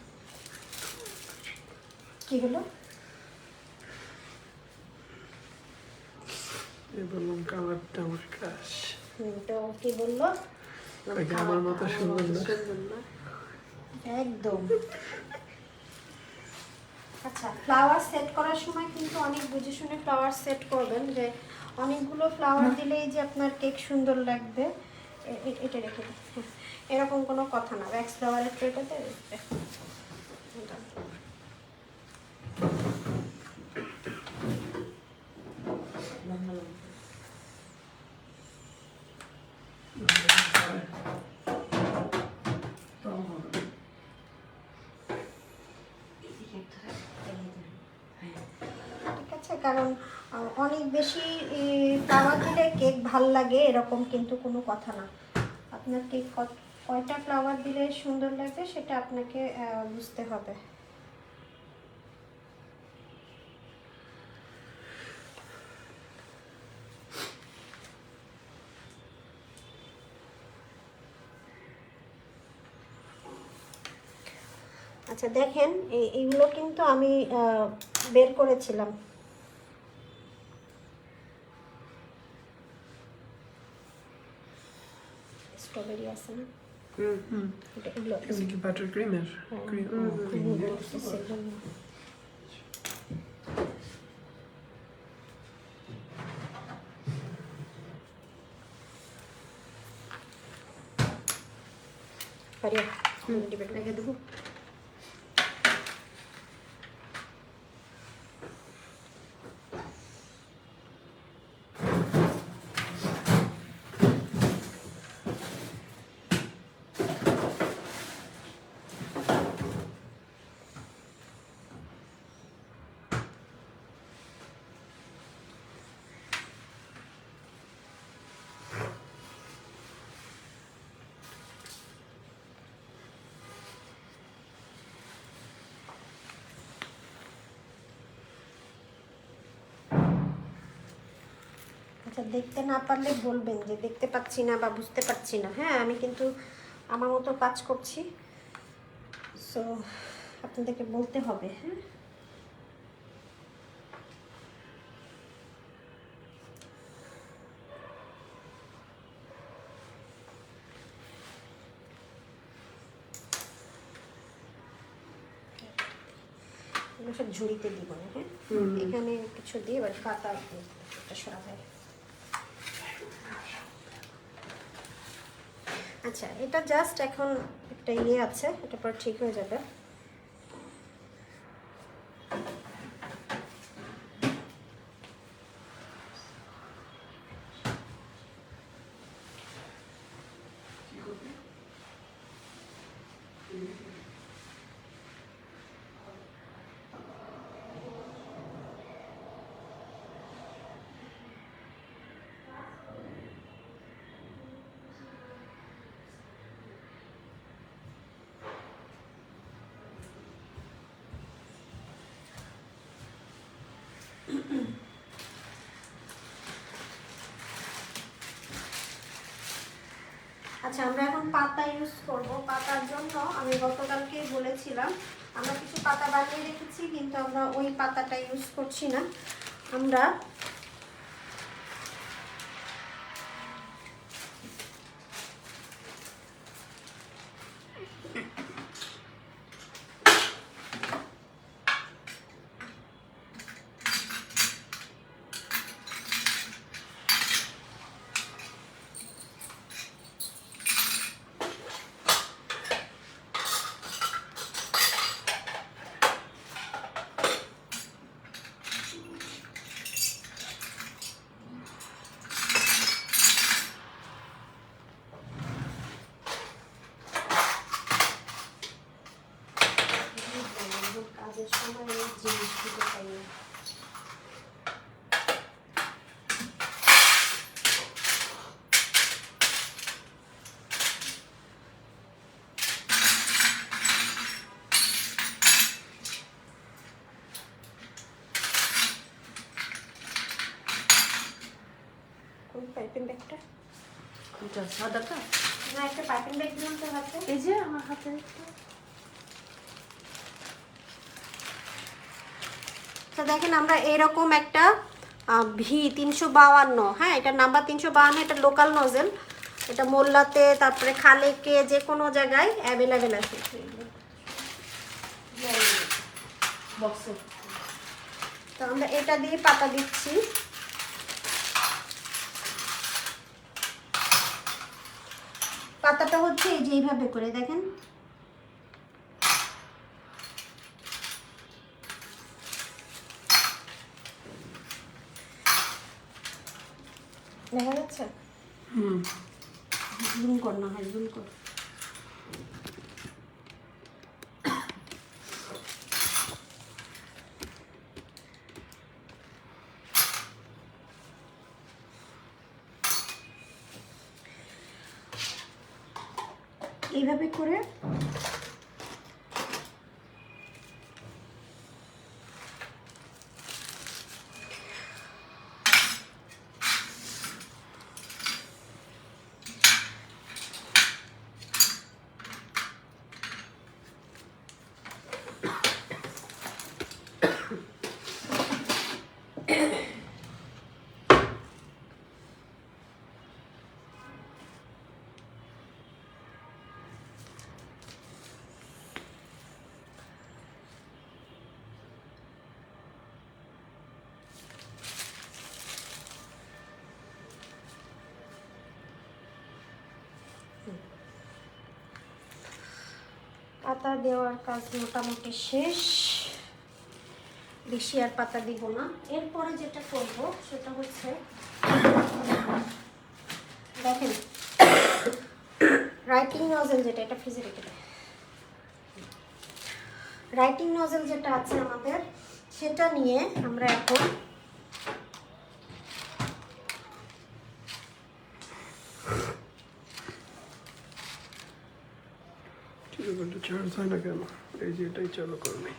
কি হলো? বললাম কালারটা আমার ক্রাশ। তো কি বললো? আমার মতো সুন্দর না। সুন্দর না? একদম। আচ্ছা, ফ্লাওয়ার সেট করার সময় কিন্তু অনেক বুঝে শুনে ফ্লাওয়ার সেট করবেন, যে অনেকগুলো ফ্লাওয়ার দিলেই যে আপনার কেক সুন্দর লাগবে এটা রেখে দিন। এরকম কোনো কথা না। ওয়্যাক্স ফ্লাওয়ারের ট্রেটাতে ঠিক আছে, কারণ অনেক বেশি ফ্লাওয়ার দিলে কেক ভাল লাগে এরকম কিন্তু কোনো কথা না। আপনার কেক কয়টা ফ্লাওয়ার দিলে সুন্দর লাগবে সেটা আপনাকে বুঝতে হবে। আচ্ছা দেখেন, এইগুলো কিন্তু আমি বের করেছিলাম। স্ট্রবেরি আছে না, এগুলো এমনি কি বাটার ক্রিমের? ক্রিম ক্রিম দিয়ে। পারিয়া রেখে দেবো। আচ্ছা, দেখতে না পারলে বলবেন যে দেখতে পাচ্ছি না বা বুঝতে পারছি না। হ্যাঁ, আমি কিন্তু আমার মতো কাজ করছি, সো আপনাদেরকে বলতে হবে। হ্যাঁ, এগুলো সব ঝুড়িতে দিব না। হ্যাঁ, এখানে কিছু দিয়ে এবার কাটা একটা সরা যায়। আচ্ছা, এটা জাস্ট এখন একটা ইয়ে আছে, এটা পর ঠিক হয়ে যাবে। আচ্ছা, আমরা এখন পাতা ইউজ করব। পাতার জন্য আমি গতকালকেই বলেছিলাম আমরা কিছু পাতা বানিয়ে রেখেছি, কিন্তু আমরা ওই পাতাটা ইউজ করছি না। আমরা কাজের সময় এই জিনিসগুলো পাই না। কোন পাইপিং ব্যাগটা? এটা সাদাটা? না, একটা পাইপিং ব্যাগ দিলাম তো হাতে। এই যে আমার হাতে একটা। তো দেখেন আমরা এরকম একটা V352, হ্যাঁ এটা নাম্বার 352, এটা লোকাল নজেল। এটা মোল্লাতে, তারপরে খালেকে, যে কোনো জায়গায় অ্যাভেলেবেল আছে। বক্সে। তো আমরা এটা দিয়ে পাতা দিচ্ছি। পাতাটা হচ্ছে এই যে এইভাবে করে দেখেন, দেখা যাচ্ছে? জুম কর না, হয় জুম কর। এইভাবে করে পাতা দেওয়ার কাজ মোটামুটি শেষ। বেশি আর পাতা দিব না। এরপরে যেটা করব সেটা হচ্ছে, দেখেন রাইটিং নজেল যেটা, এটা ফ্রিজে রেখে দেয়। রাইটিং নজেল যেটা আছে আমাদের, সেটা নিয়ে আমরা এখন চার্জ হয় না কেন? এই যে এটাই চালু করনি।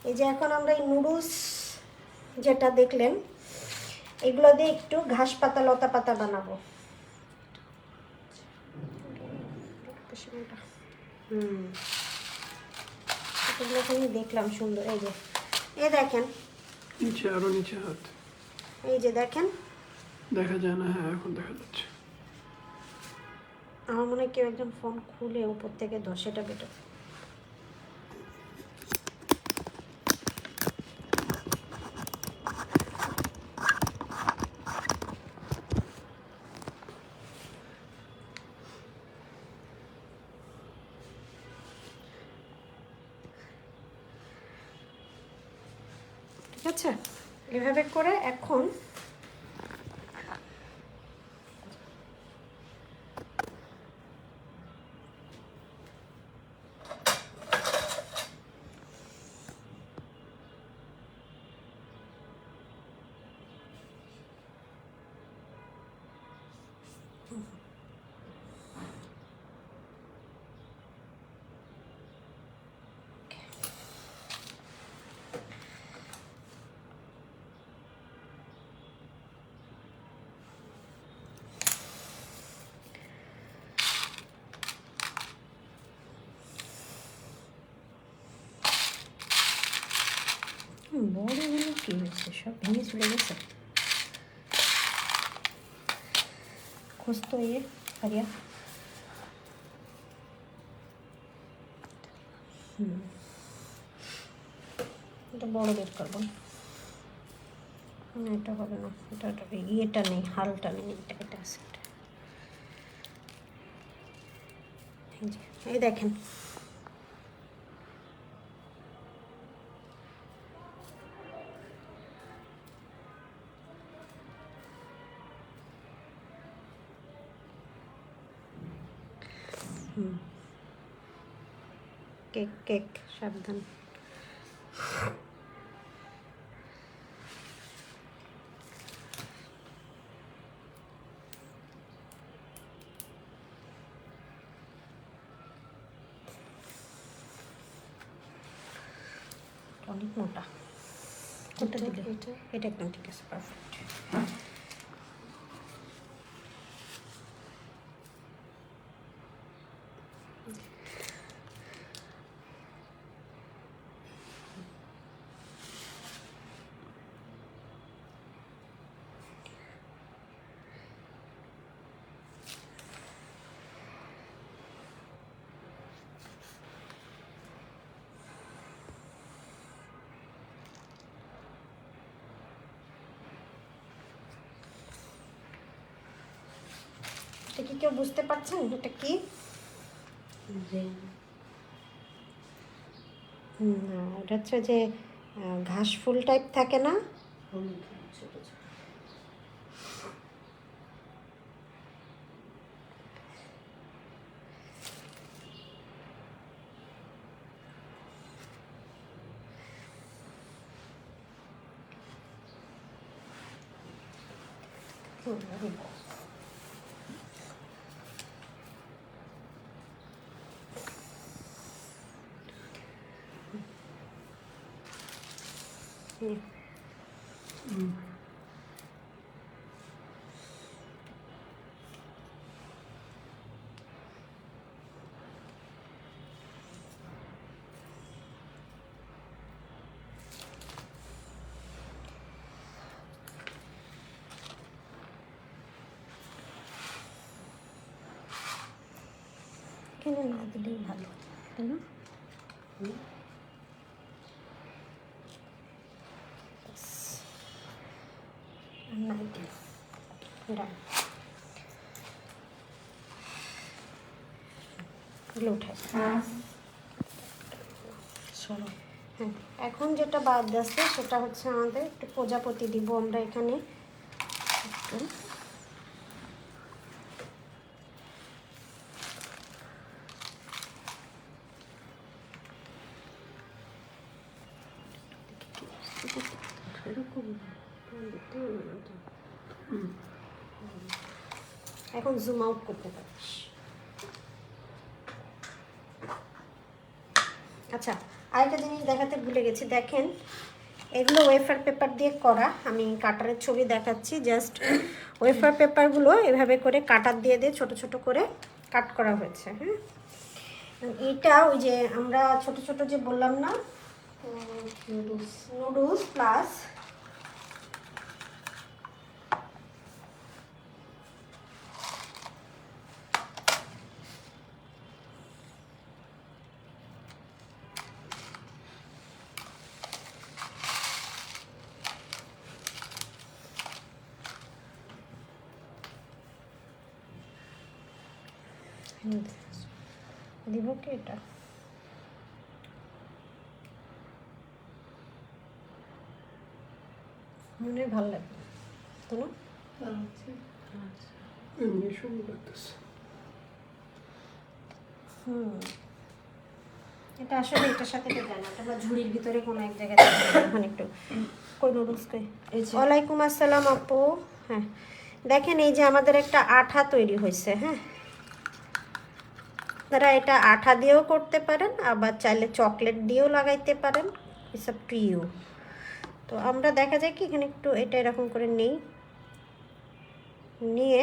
এই যে এখন আমরা এই নুডলস যেটা দেখলেন, এগুলো দিয়ে একটু ঘাস পাতা, লতা পাতা বানাবো। এগুলো এখানে দেখলাম সুন্দর। এই যে এই দেখেন, নিচে আরো নিচে হাত এই যে দেখেন, দেখা যায় না। হ্যাঁ এখন দেখা যাচ্ছে। আমার মনে হয় কেউ একজন ফোন খুলে উপর থেকে সেটা বেটার। ঠিক আছে, এভাবে করে এখন বড়গুলো কি হয়েছে, সব ভেঙে চলে গেছে। খোঁজ তো পারিয়া। এটা বড় বের করবো না, এটা হবে না, এটা ইয়েটা নেই, হালটা নেই, এটা আছে। এই দেখেন কেক কেক সাবধান। অনেক মোটা, কোনটা দিলে? এটা একদম ঠিক আছে, পারফেক্ট। এটা কি কেউ বুঝতে পারছেন এটা কি? না, এটা হচ্ছে যে ঘাস ফুল টাইপ থাকে না, ছোট ছোট। এখানে না দিলেই ভালো, তাই না? হ্যাঁ, এখন যেটা বাদ যাচ্ছে সেটা হচ্ছে আমাদের একটু প্রজাপতি দিব আমরা এখানে একটু। এখন জুম আউট করতে পারিস। আচ্ছা, আরেকটা জিনিস দেখাতে ভুলে গেছি, দেখেন এগুলো ওয়েফার পেপার দিয়ে করা। আমি কাটারের ছবি দেখাচ্ছি, জাস্ট ওয়েফার পেপারগুলো এভাবে করে কাটার দিয়ে দিয়ে ছোট ছোট করে কাট করা হয়েছে। হ্যাঁ, এইটা ওই যে আমরা ছোট ছোট যে বললাম না, নুডলস প্লাস দিব কি এটা মনে হয় ভালো লাগবে তো না? এমনি সুন্দর লাগতেছে। এটা আসলে এটার সাথে এটা যায় না, এটা আমরা ঝুড়ির ভিতরে কোনো এক জায়গায় এখন একটু কই নুডলস কই। ওয়ালাইকুম আসসালাম আপু। হ্যাঁ, দেখেন এই যে আমাদের একটা আঠা তৈরি হয়েছে। হ্যাঁ, আপনারা এটা আঠা দিয়েও করতে পারেন, আবার চাইলে চকলেট দিয়েও লাগাইতে পারেন, ইটস আপ টু ইউ। তো আমরা দেখা যায় কি এখানে একটু এটা এরকম করে নিই, নিয়ে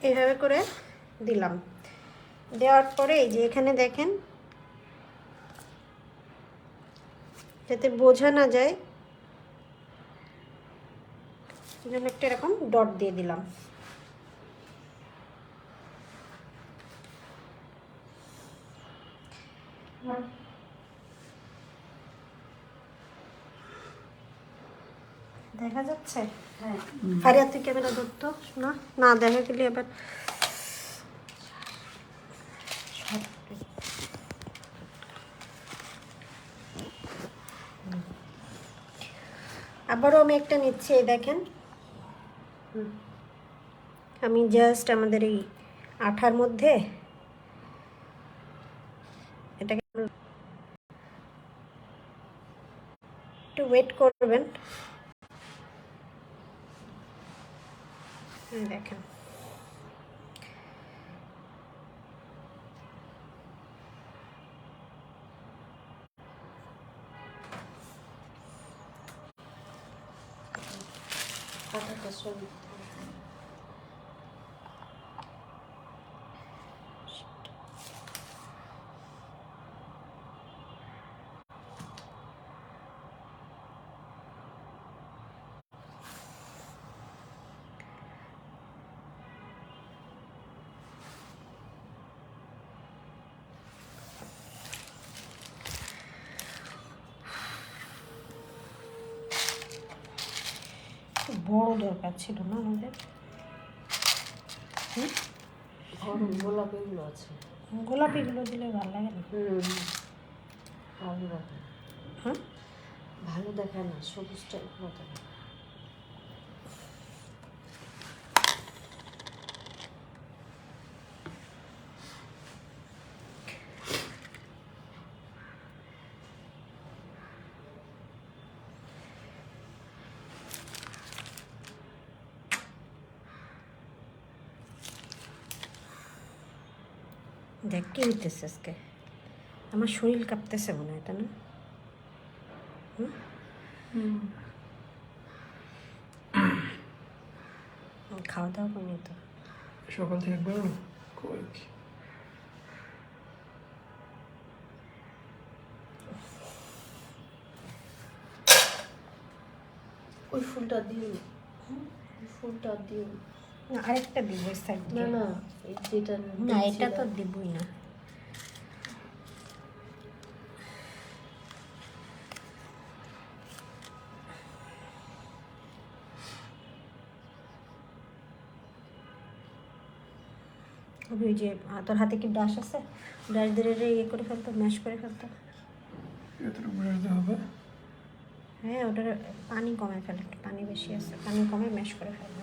এইভাবে করে দিলাম। দেওয়ার পরে এই যে এখানে দেখেন, যাতে বোঝা না যায় জন্য একটা এরকম ডট দিয়ে দিলাম। দেখা যাচ্ছে? হ্যাঁ। ফারিয়া তুই ক্যামেরা ধরতো না, না দেখা গেলে এবার আবারও আমি একটা নিচ্ছি। এই দেখেন, আমি জাস্ট আমাদের এই আঠার মধ্যে এটাকে একটু ওয়েট করবেন। দেখেন কাঁটাটা সরিয়ে দিতে হবে। বড় দরকার ছিল না আমাদের। গরম গোলাপিগুলো আছে। গোলাপিগুলো দিলে ভালো লাগে না। ভালো লাগে। হ্যাঁ, ভালো দেখায় না, সবুজটা ভালো দেখায়। দেখ কি হইতেছে আজকে, আমার শরীর কাঁপতেছে মনে হয়, তাই না? খাওয়া দাওয়া করিনি তো। সকাল থেকে একবার কই ওই ফুলটা দিও, ওই ফুলটা দিও। না, আরেকটা দিব ওই সাইড না দিয়ে। না, এই যেটা না, এটা তো দিবই না। ওই যে তোর হাতে কি ব্রাশ আছে? ব্রাশ দিয়ে ইয়ে করে ফেলতো, ম্যাশ করে ফেলতো। এতটুকু বেরোতে হবে। হ্যাঁ, ওটার পানি কমে ফেলে, একটু পানি বেশি আছে, পানি কমে ম্যাশ করে ফেলবে।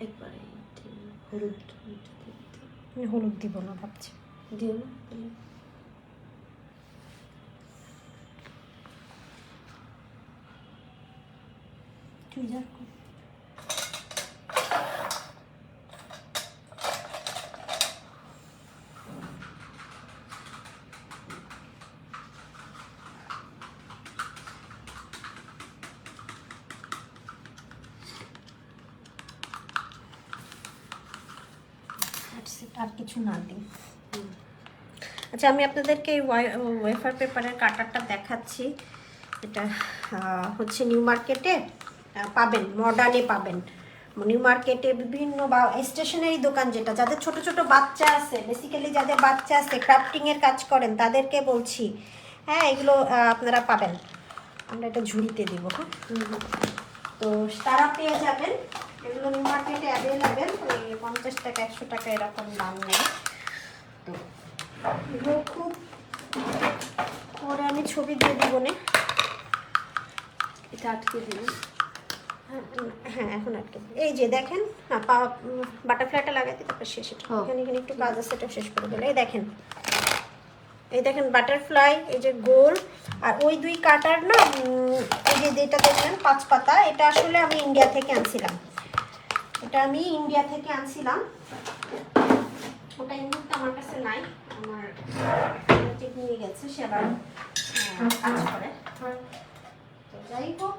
একবারে হলুদ হলুদ দিব না ভাবছি। দিও না তাহলে। তুই যা। আর কিছু না দিই। আচ্ছা, আমি আপনাদেরকে এই ওয়েফার পেপারের কাটারটা দেখাচ্ছি। এটা হচ্ছে নিউ মার্কেটে পাবেন, মডার্নে পাবেন। নিউ মার্কেটে বিভিন্ন বা স্টেশনারি দোকান, যেটা যাদের ছোট ছোট বাচ্চা আছে, বেসিক্যালি যাদের বাচ্চা আছে, ক্রাফটিংয়ের কাজ করেন, তাদেরকে বলছি। হ্যাঁ, এগুলো আপনারা পাবেন। আমরা এটা ঝুড়িতে দিব। হ্যাঁ, তো তারা পেয়ে যাবেন। এগুলো নিউ মার্কেটে অ্যাভেলেবেল। ওই 50 টাকা 100 টাকা এরকম দাম নেই। তো এগুলো খুব পরে আমি ছবি দিয়ে দিব না। এটা আটকে দিন। হ্যাঁ, এখন আটকে দিই। এই যে দেখেন, না বাটারফ্লাইটা লাগাইতে, তারপর শেষ। এখানে এখানে একটু কাজ আছে, এটা শেষ করে দিলে। এই দেখেন বাটারফ্লাই, এই যে গোল। আর ওই দুই কাটার না, এই যে যেটা দেখলেন 5 পাতা, এটা আসলে আমি ইন্ডিয়া থেকে আনছিলাম। ওটা এই মুহূর্তে আমার কাছে নাই, আমার ঠিক নিয়ে গেছে, সে আবার কাজ করে। তো যাই হোক,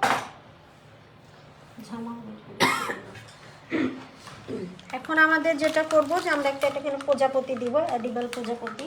এখন আমাদের যেটা করব যে আমরা একটা এখানে প্রজাপতি দিব, এডিবল প্রজাপতি।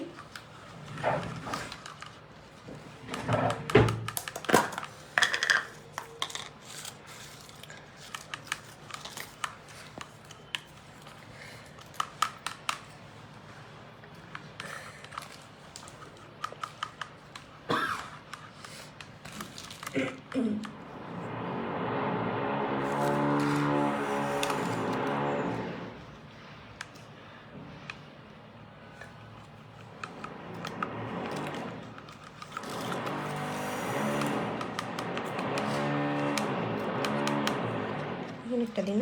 একটা দিন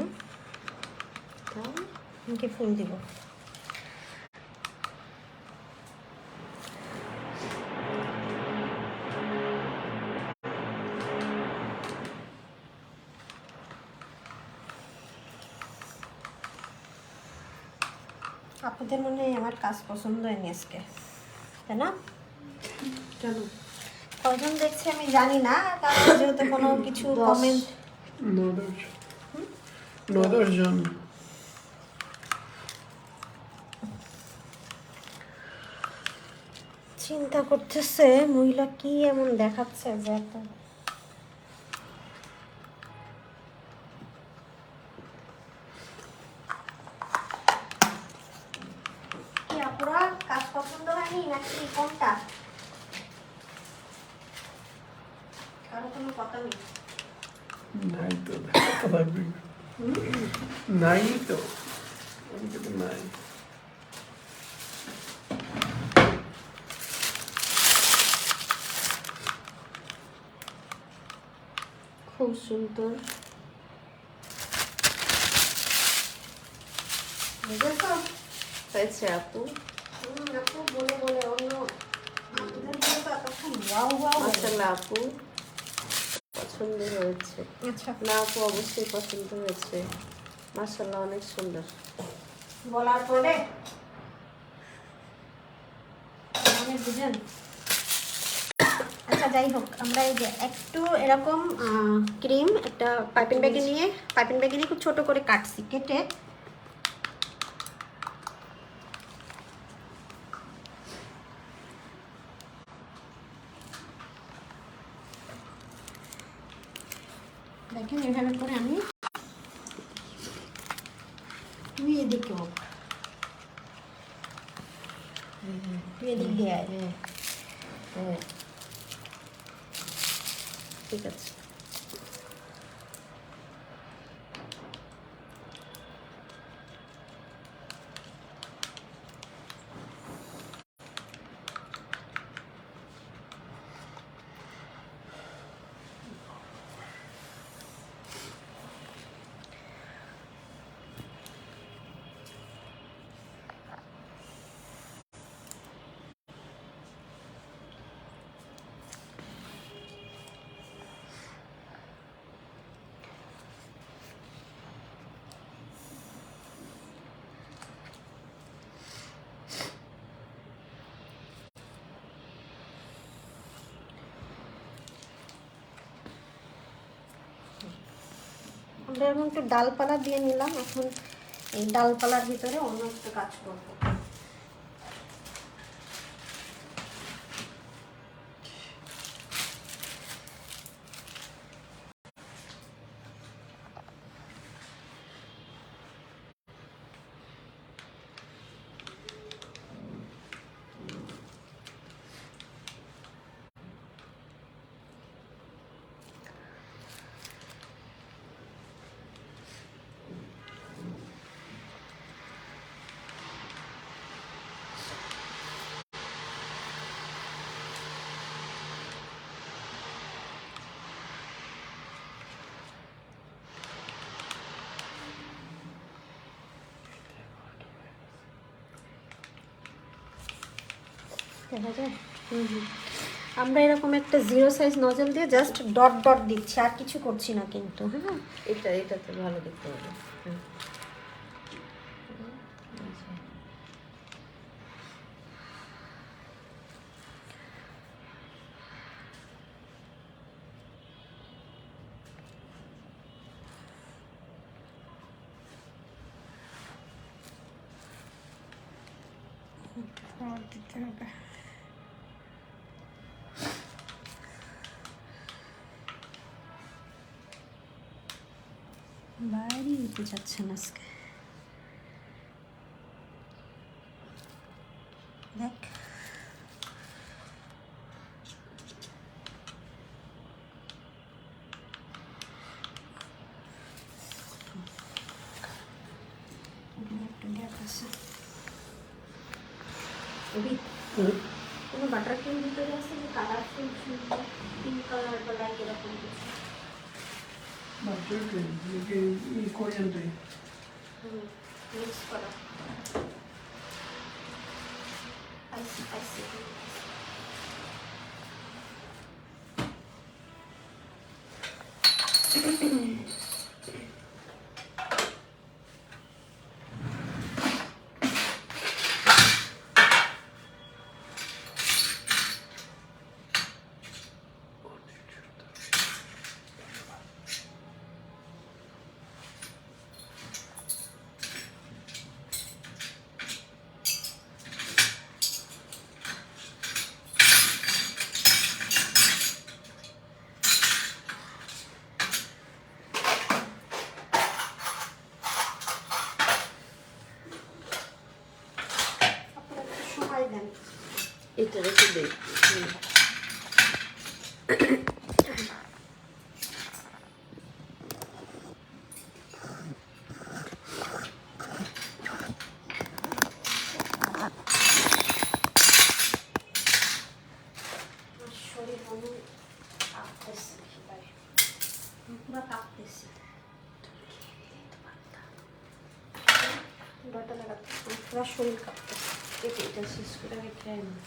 আমাকে ফুল দিব। আপনাদের মনে হয় আমার কাজ পছন্দ হয়নি আজকে, তাই না? কেন? কজন দেখছে আমি জানি না, কারণ যেহেতু কোনো কিছু কমেন্ট 9-10 জন। চিন্তা করতেছে মহিলা কি এমন দেখাচ্ছে যে এত কি আপুরা কাজ পছন্দ হয়নি নাকি কোনটা? কারো কোনো কথা নেই? নাই তো, দেখাতে লাগবে। নাই তো, আমি তো নাই। খুব সুন্দর। বুঝেছো? হয়েছে আপু। আপু বলে বলে অন্য আপনাদের বলে তো এতক্ষণ ওয়াও ওয়াও বলে। মাশাআল্লাহ আপু, পছন্দ হয়েছে। আচ্ছা না আপু, অবশ্যই পছন্দ হয়েছে। মাশাআল্লাহ, অনেক সুন্দর। বলার পরে মানে বুঝেন। আচ্ছা যাই হোক, আমরা এই যে একটু এরকম ক্রিম একটা পাইপিং ব্যাগে নিয়ে খুব ছোট করে কাটছি, কেটে দেখেন এভাবে করে আমি তুমি এদিকে হোক, তুই এদিক দিয়ে আয়। হ্যাঁ, ঠিক আছে। আমরা এরকম একটু ডালপালা দিয়ে নিলাম, এখন এই ডালপালার ভিতরে অন্য একটা কাজ করবো। দেখা যায়। আমরা এরকম একটা 0 সাইজ নজল দিয়ে জাস্ট ডট ডট দিচ্ছি, আর কিছু করছি না কিন্তু। হ্যাঁ, এটাতে ভালো দেখতে হবে। হুম। ফ্লাওয়ার দিতে হবে। বাইরে দিতে যাচ্ছে না আজকে, দেখ। একটু গ্যাপ আছে। কোনো বাটার ক্রিম ভিতরে আছে যে কালারফুল পিঙ্ক কালার বা লাইক এরকম কিছু? Butter cream Korean type. Mix করা। আইসি আইসি সময় দেন। এটা রেখে দেই। শরীর মনে কাঁপতেছে, পুরো কাঁপতেছে। বাটা লাগাতে পুরো শরীর কাঁপতেছে। এটা শেষ করে আমি খেয়ে নিই।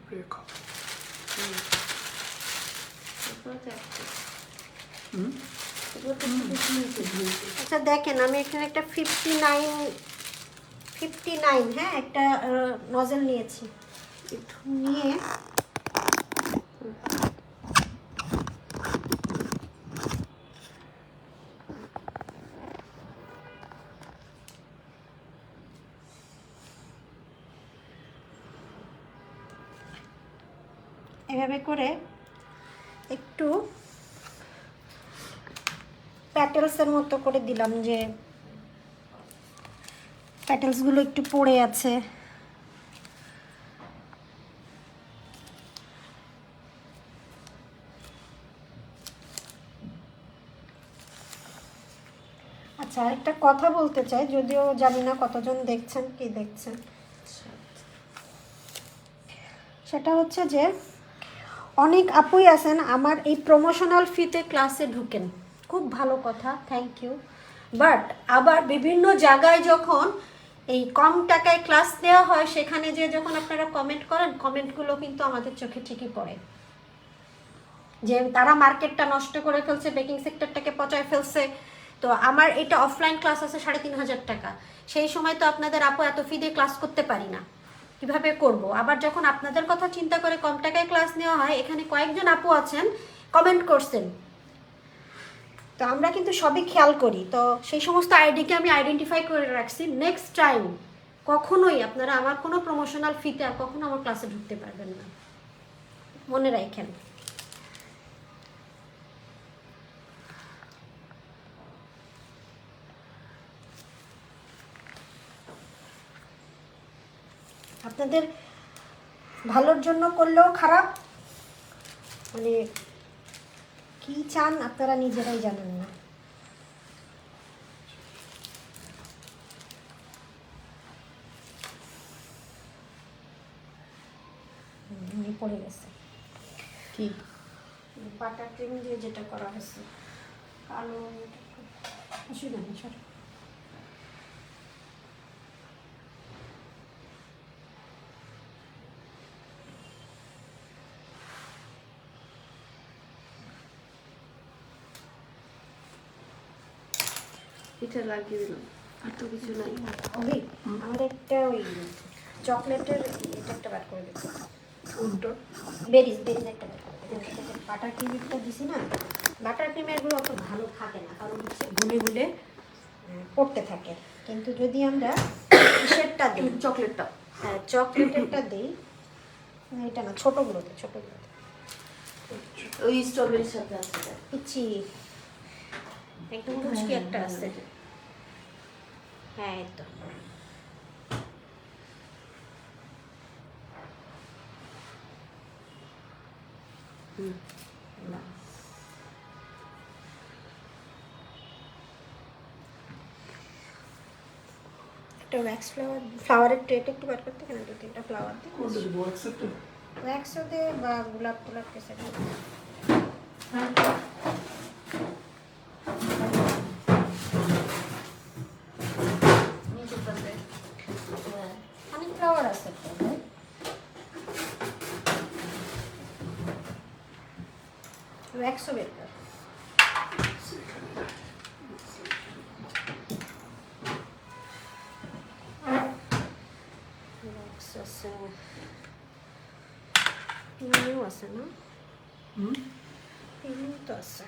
ব্রেক হবে। তারপরে তো একটা। হুম এগুলো তো বেশি নিচে দিয়েছি। আচ্ছা দেখেন, আমি এখানে একটা 59 হ্যাঁ একটা নজেল নিয়েছি। একটু নিয়ে এভাবে করে একটু প্যাটেলসের মতো করে দিলাম, যে প্যাটেলসগুলো একটু পড়ে আছে। আচ্ছা, একটা কথা বলতে চাই, যদিও জানি না কতজন দেখছেন কি দেখছেন। সেটা হচ্ছে যে অনেক আপুই আছেন আমার এই প্রমোশনাল ফিতে ক্লাসে ঢুকেন, খুব ভালো কথা, থ্যাংক ইউ। বাট আবার বিভিন্ন জায়গায় যখন এই কম টাকায় ক্লাস দেওয়া হয়, সেখানে যে যখন আপনারা কমেন্ট করেন, কমেন্টগুলো কিন্তু আমাদের চোখে ঠিকই পড়ে, যে তারা মার্কেটটা নষ্ট করে ফেলছে, বেকিং সেক্টরটাকে পচায় ফেলছে। তো আমার এটা অফলাইন ক্লাস আছে 3,500 টাকা, সেই সময় তো আপনাদের আপু এত ফি দিয়ে ক্লাস করতে পারি না, কিভাবে করব? আবার যখন আপনাদের কথা চিন্তা করে কম টাকায় ক্লাস নেওয়া হয়, এখানে কয়েকজন আপু আছেন কমেন্ট করছেন, তো আমরা কিন্তু সবই খেয়াল করি। তো সেই সমস্ত আইডিকে আমি আইডেন্টিফাই করে রাখছি। নেক্সট টাইম কখনোই আপনারা আমার কোনো প্রমোশনাল ফিতে আর কখনো আমার ক্লাসে ঢুকতে পারবেন না, মনে রাখেন। আপনাদের ভালোর জন্য করলেও খারাপ, মানে কি চান আপনারা নিজেরাই জানেন না। পড়ে গেছে কি বাটার ক্রিম দিয়ে যেটা করা হয়েছে, কালো অসুবিধা নেই, সর। এটা লাগিয়ে দিলাম, আর তো কিছু নাই। ওই আমাদের একটা ওই চকলেটের এটা একটা বার করে দিচ্ছি, কোনটা? বেরিজ একটা বার করে দিচ্ছি। বাটার ক্রিমটা দিছি না, বাটার ক্রিমেরগুলো অত ভালো থাকে না, কারণ হচ্ছে গুলে গুলে পড়তে থাকে। কিন্তু যদি আমরা কিসেরটা দিই, চকলেটটা হ্যাঁ চকলেটেরটা দিই, এটা না ছোটোগুলোতে, ছোটোগুলোতে ওই স্ট্রবেরির সাথে আছে পিচ্ছি একদম মুচকি একটা আছে, হ্যাঁ এই তো। একটা ওয়্যাক্স ফ্লাওয়ারের ট্রেটা একটু বার করতে, কেন 2-3টা ফ্লাওয়ার দিই, কোনটা দিব অ্যাকসেপ্ট? ওয়্যাক্সও দে বা গোলাপ গোলাপ কেসে দে। অনেক ফ্লাওয়ার আছে তো, ওয়্যাক্সও বেটার। ওয়্যাক্স আছে, পিনিও আছে না? পিনিও তো আছে।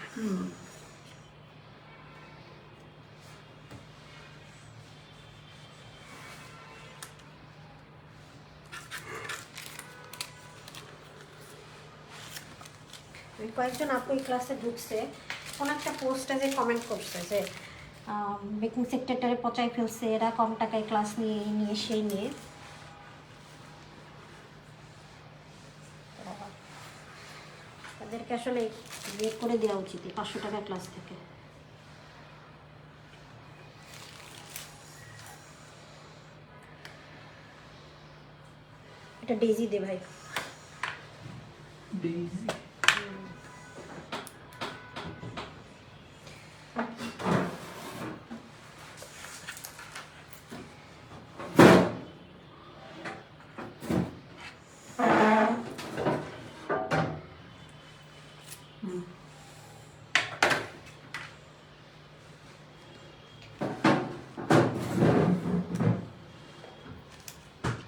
কয়েকজন আপু এই ক্লাসে ঢুকছে, কোন একটা পোস্টে যে কমেন্ট করছে যে বেকিং সেক্টরটারে পচাই ফেলছে, এরা কম টাকায় ক্লাস নিয়ে নিয়ে সেই নিয়ে। তাদেরকে আসলে বের করে দেওয়া উচিত 500 টাকা ক্লাস থেকে। এটা ডেইজি দে ভাই। ডেইজি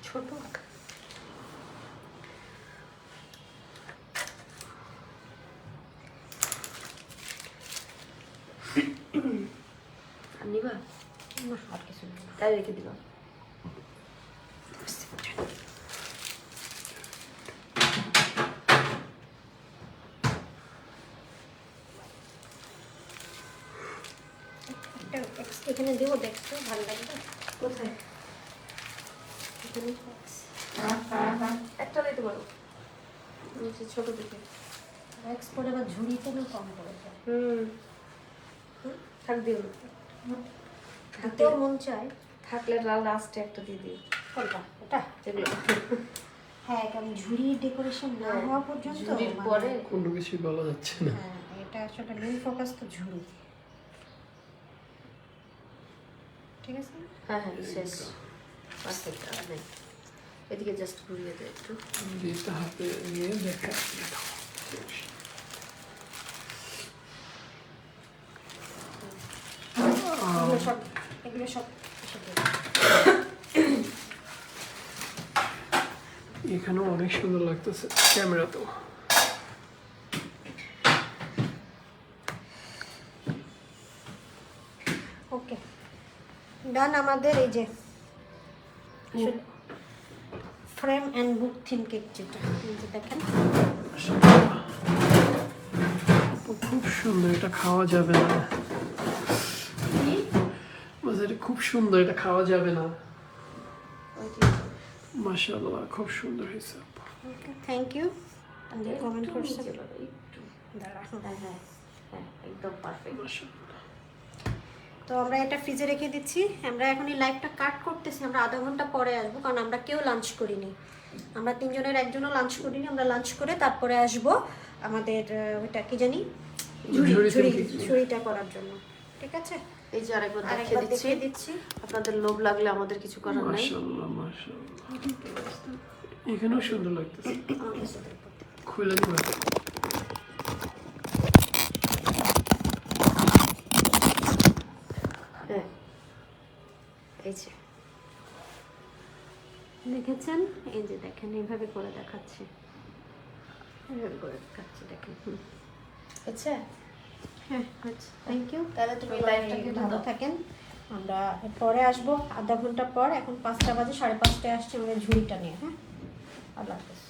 ছোট নিবা না, আর কিছু না। তাই রেখে দিবা। এখানে দেবো, দেখছো ভালো লাগবে? কোথায়? এখানে একটা দিতে পারো ছোট দিকে। ওয়্যাক্স করে বা ঝুড়িতে না কম করে যায়। থাক দিও হাতেও মন চায়। থাকলে লাস্টে একটা দিয়ে দিই। কোনটা? এটা যেগুলো হ্যাঁ, কারণ ঝুড়ি ডেকোরেশন না হওয়া পর্যন্ত ঝুড়ির পরে কোনো কিছুই বলা যাচ্ছে না। হ্যাঁ, এটা আসলে মেন ফোকাস তো ঝুড়ি। ঠিক আছে, হ্যাঁ হ্যাঁ শেষ পারফেক্ট। আর নেই, এদিকে জাস্ট ঘুরিয়ে দে একটু। যেটা হাতে নিয়ে দেখা এগুলো সব এগুলো সব এসে দেবে। এখানেও অনেক সুন্দর লাগতেছে ক্যামেরাতেও। ওকে ডান। আমাদের এই যে frame and book theme cake, যেটা এই যে দেখেন খুব সুন্দর, এটা খাওয়া যাবে না। এটা খুব সুন্দর, এটা খাওয়া যাবে না। মাশাআল্লাহ, খুব সুন্দর হয়েছে। ওকে, থ্যাংক ইউ। আমাদের কমেন্ট করছে। একটু দাঁড়া, হ্যাঁ হ্যাঁ হ্যাঁ একদম পারফেক্ট। তো আমরা এটা ফ্রিজে রেখে দিচ্ছি। আমরা এখন এই লাইভটা কাট করতেছি, আমরা আধা ঘন্টা পরে আসবো, কারণ আমরা কেউ লাঞ্চ করিনি। আমরা তিনজনের একজনও লাঞ্চ করিনি। আমরা লাঞ্চ করে তারপরে আসবো আমাদের ওইটা কি জানি ঝুড়িটা করার জন্য। ঠিক আছে, এই যে আরেকবার আরেকবার দেখিয়ে দেখিয়ে দিচ্ছি। দিচ্ছি। আপনাদের লোভ লাগলে আমাদের কিছু করার নাই। মাশাআল্লাহ মাশাআল্লাহ, এখানেও সুন্দর লাগতেছে। আমাদের সাথে করতে। খুলে দিবা। হ্যাঁ এই যে দেখেছেন, এই যে দেখেন এইভাবে করে দেখাচ্ছি, এইভাবে করে দেখাচ্ছি, দেখেন। আচ্ছা হ্যাঁ আচ্ছা, থ্যাংক ইউ। তাহলে তুমি লাইভটাকে ভালো থাকেন। আমরা পরে আসবো আধা ঘন্টা পর। এখন 5টা বাজে, 5:30টায় আসছে আমাদের ঝুড়িটা নিয়ে। হ্যাঁ, আল্লাহ হাফেজ।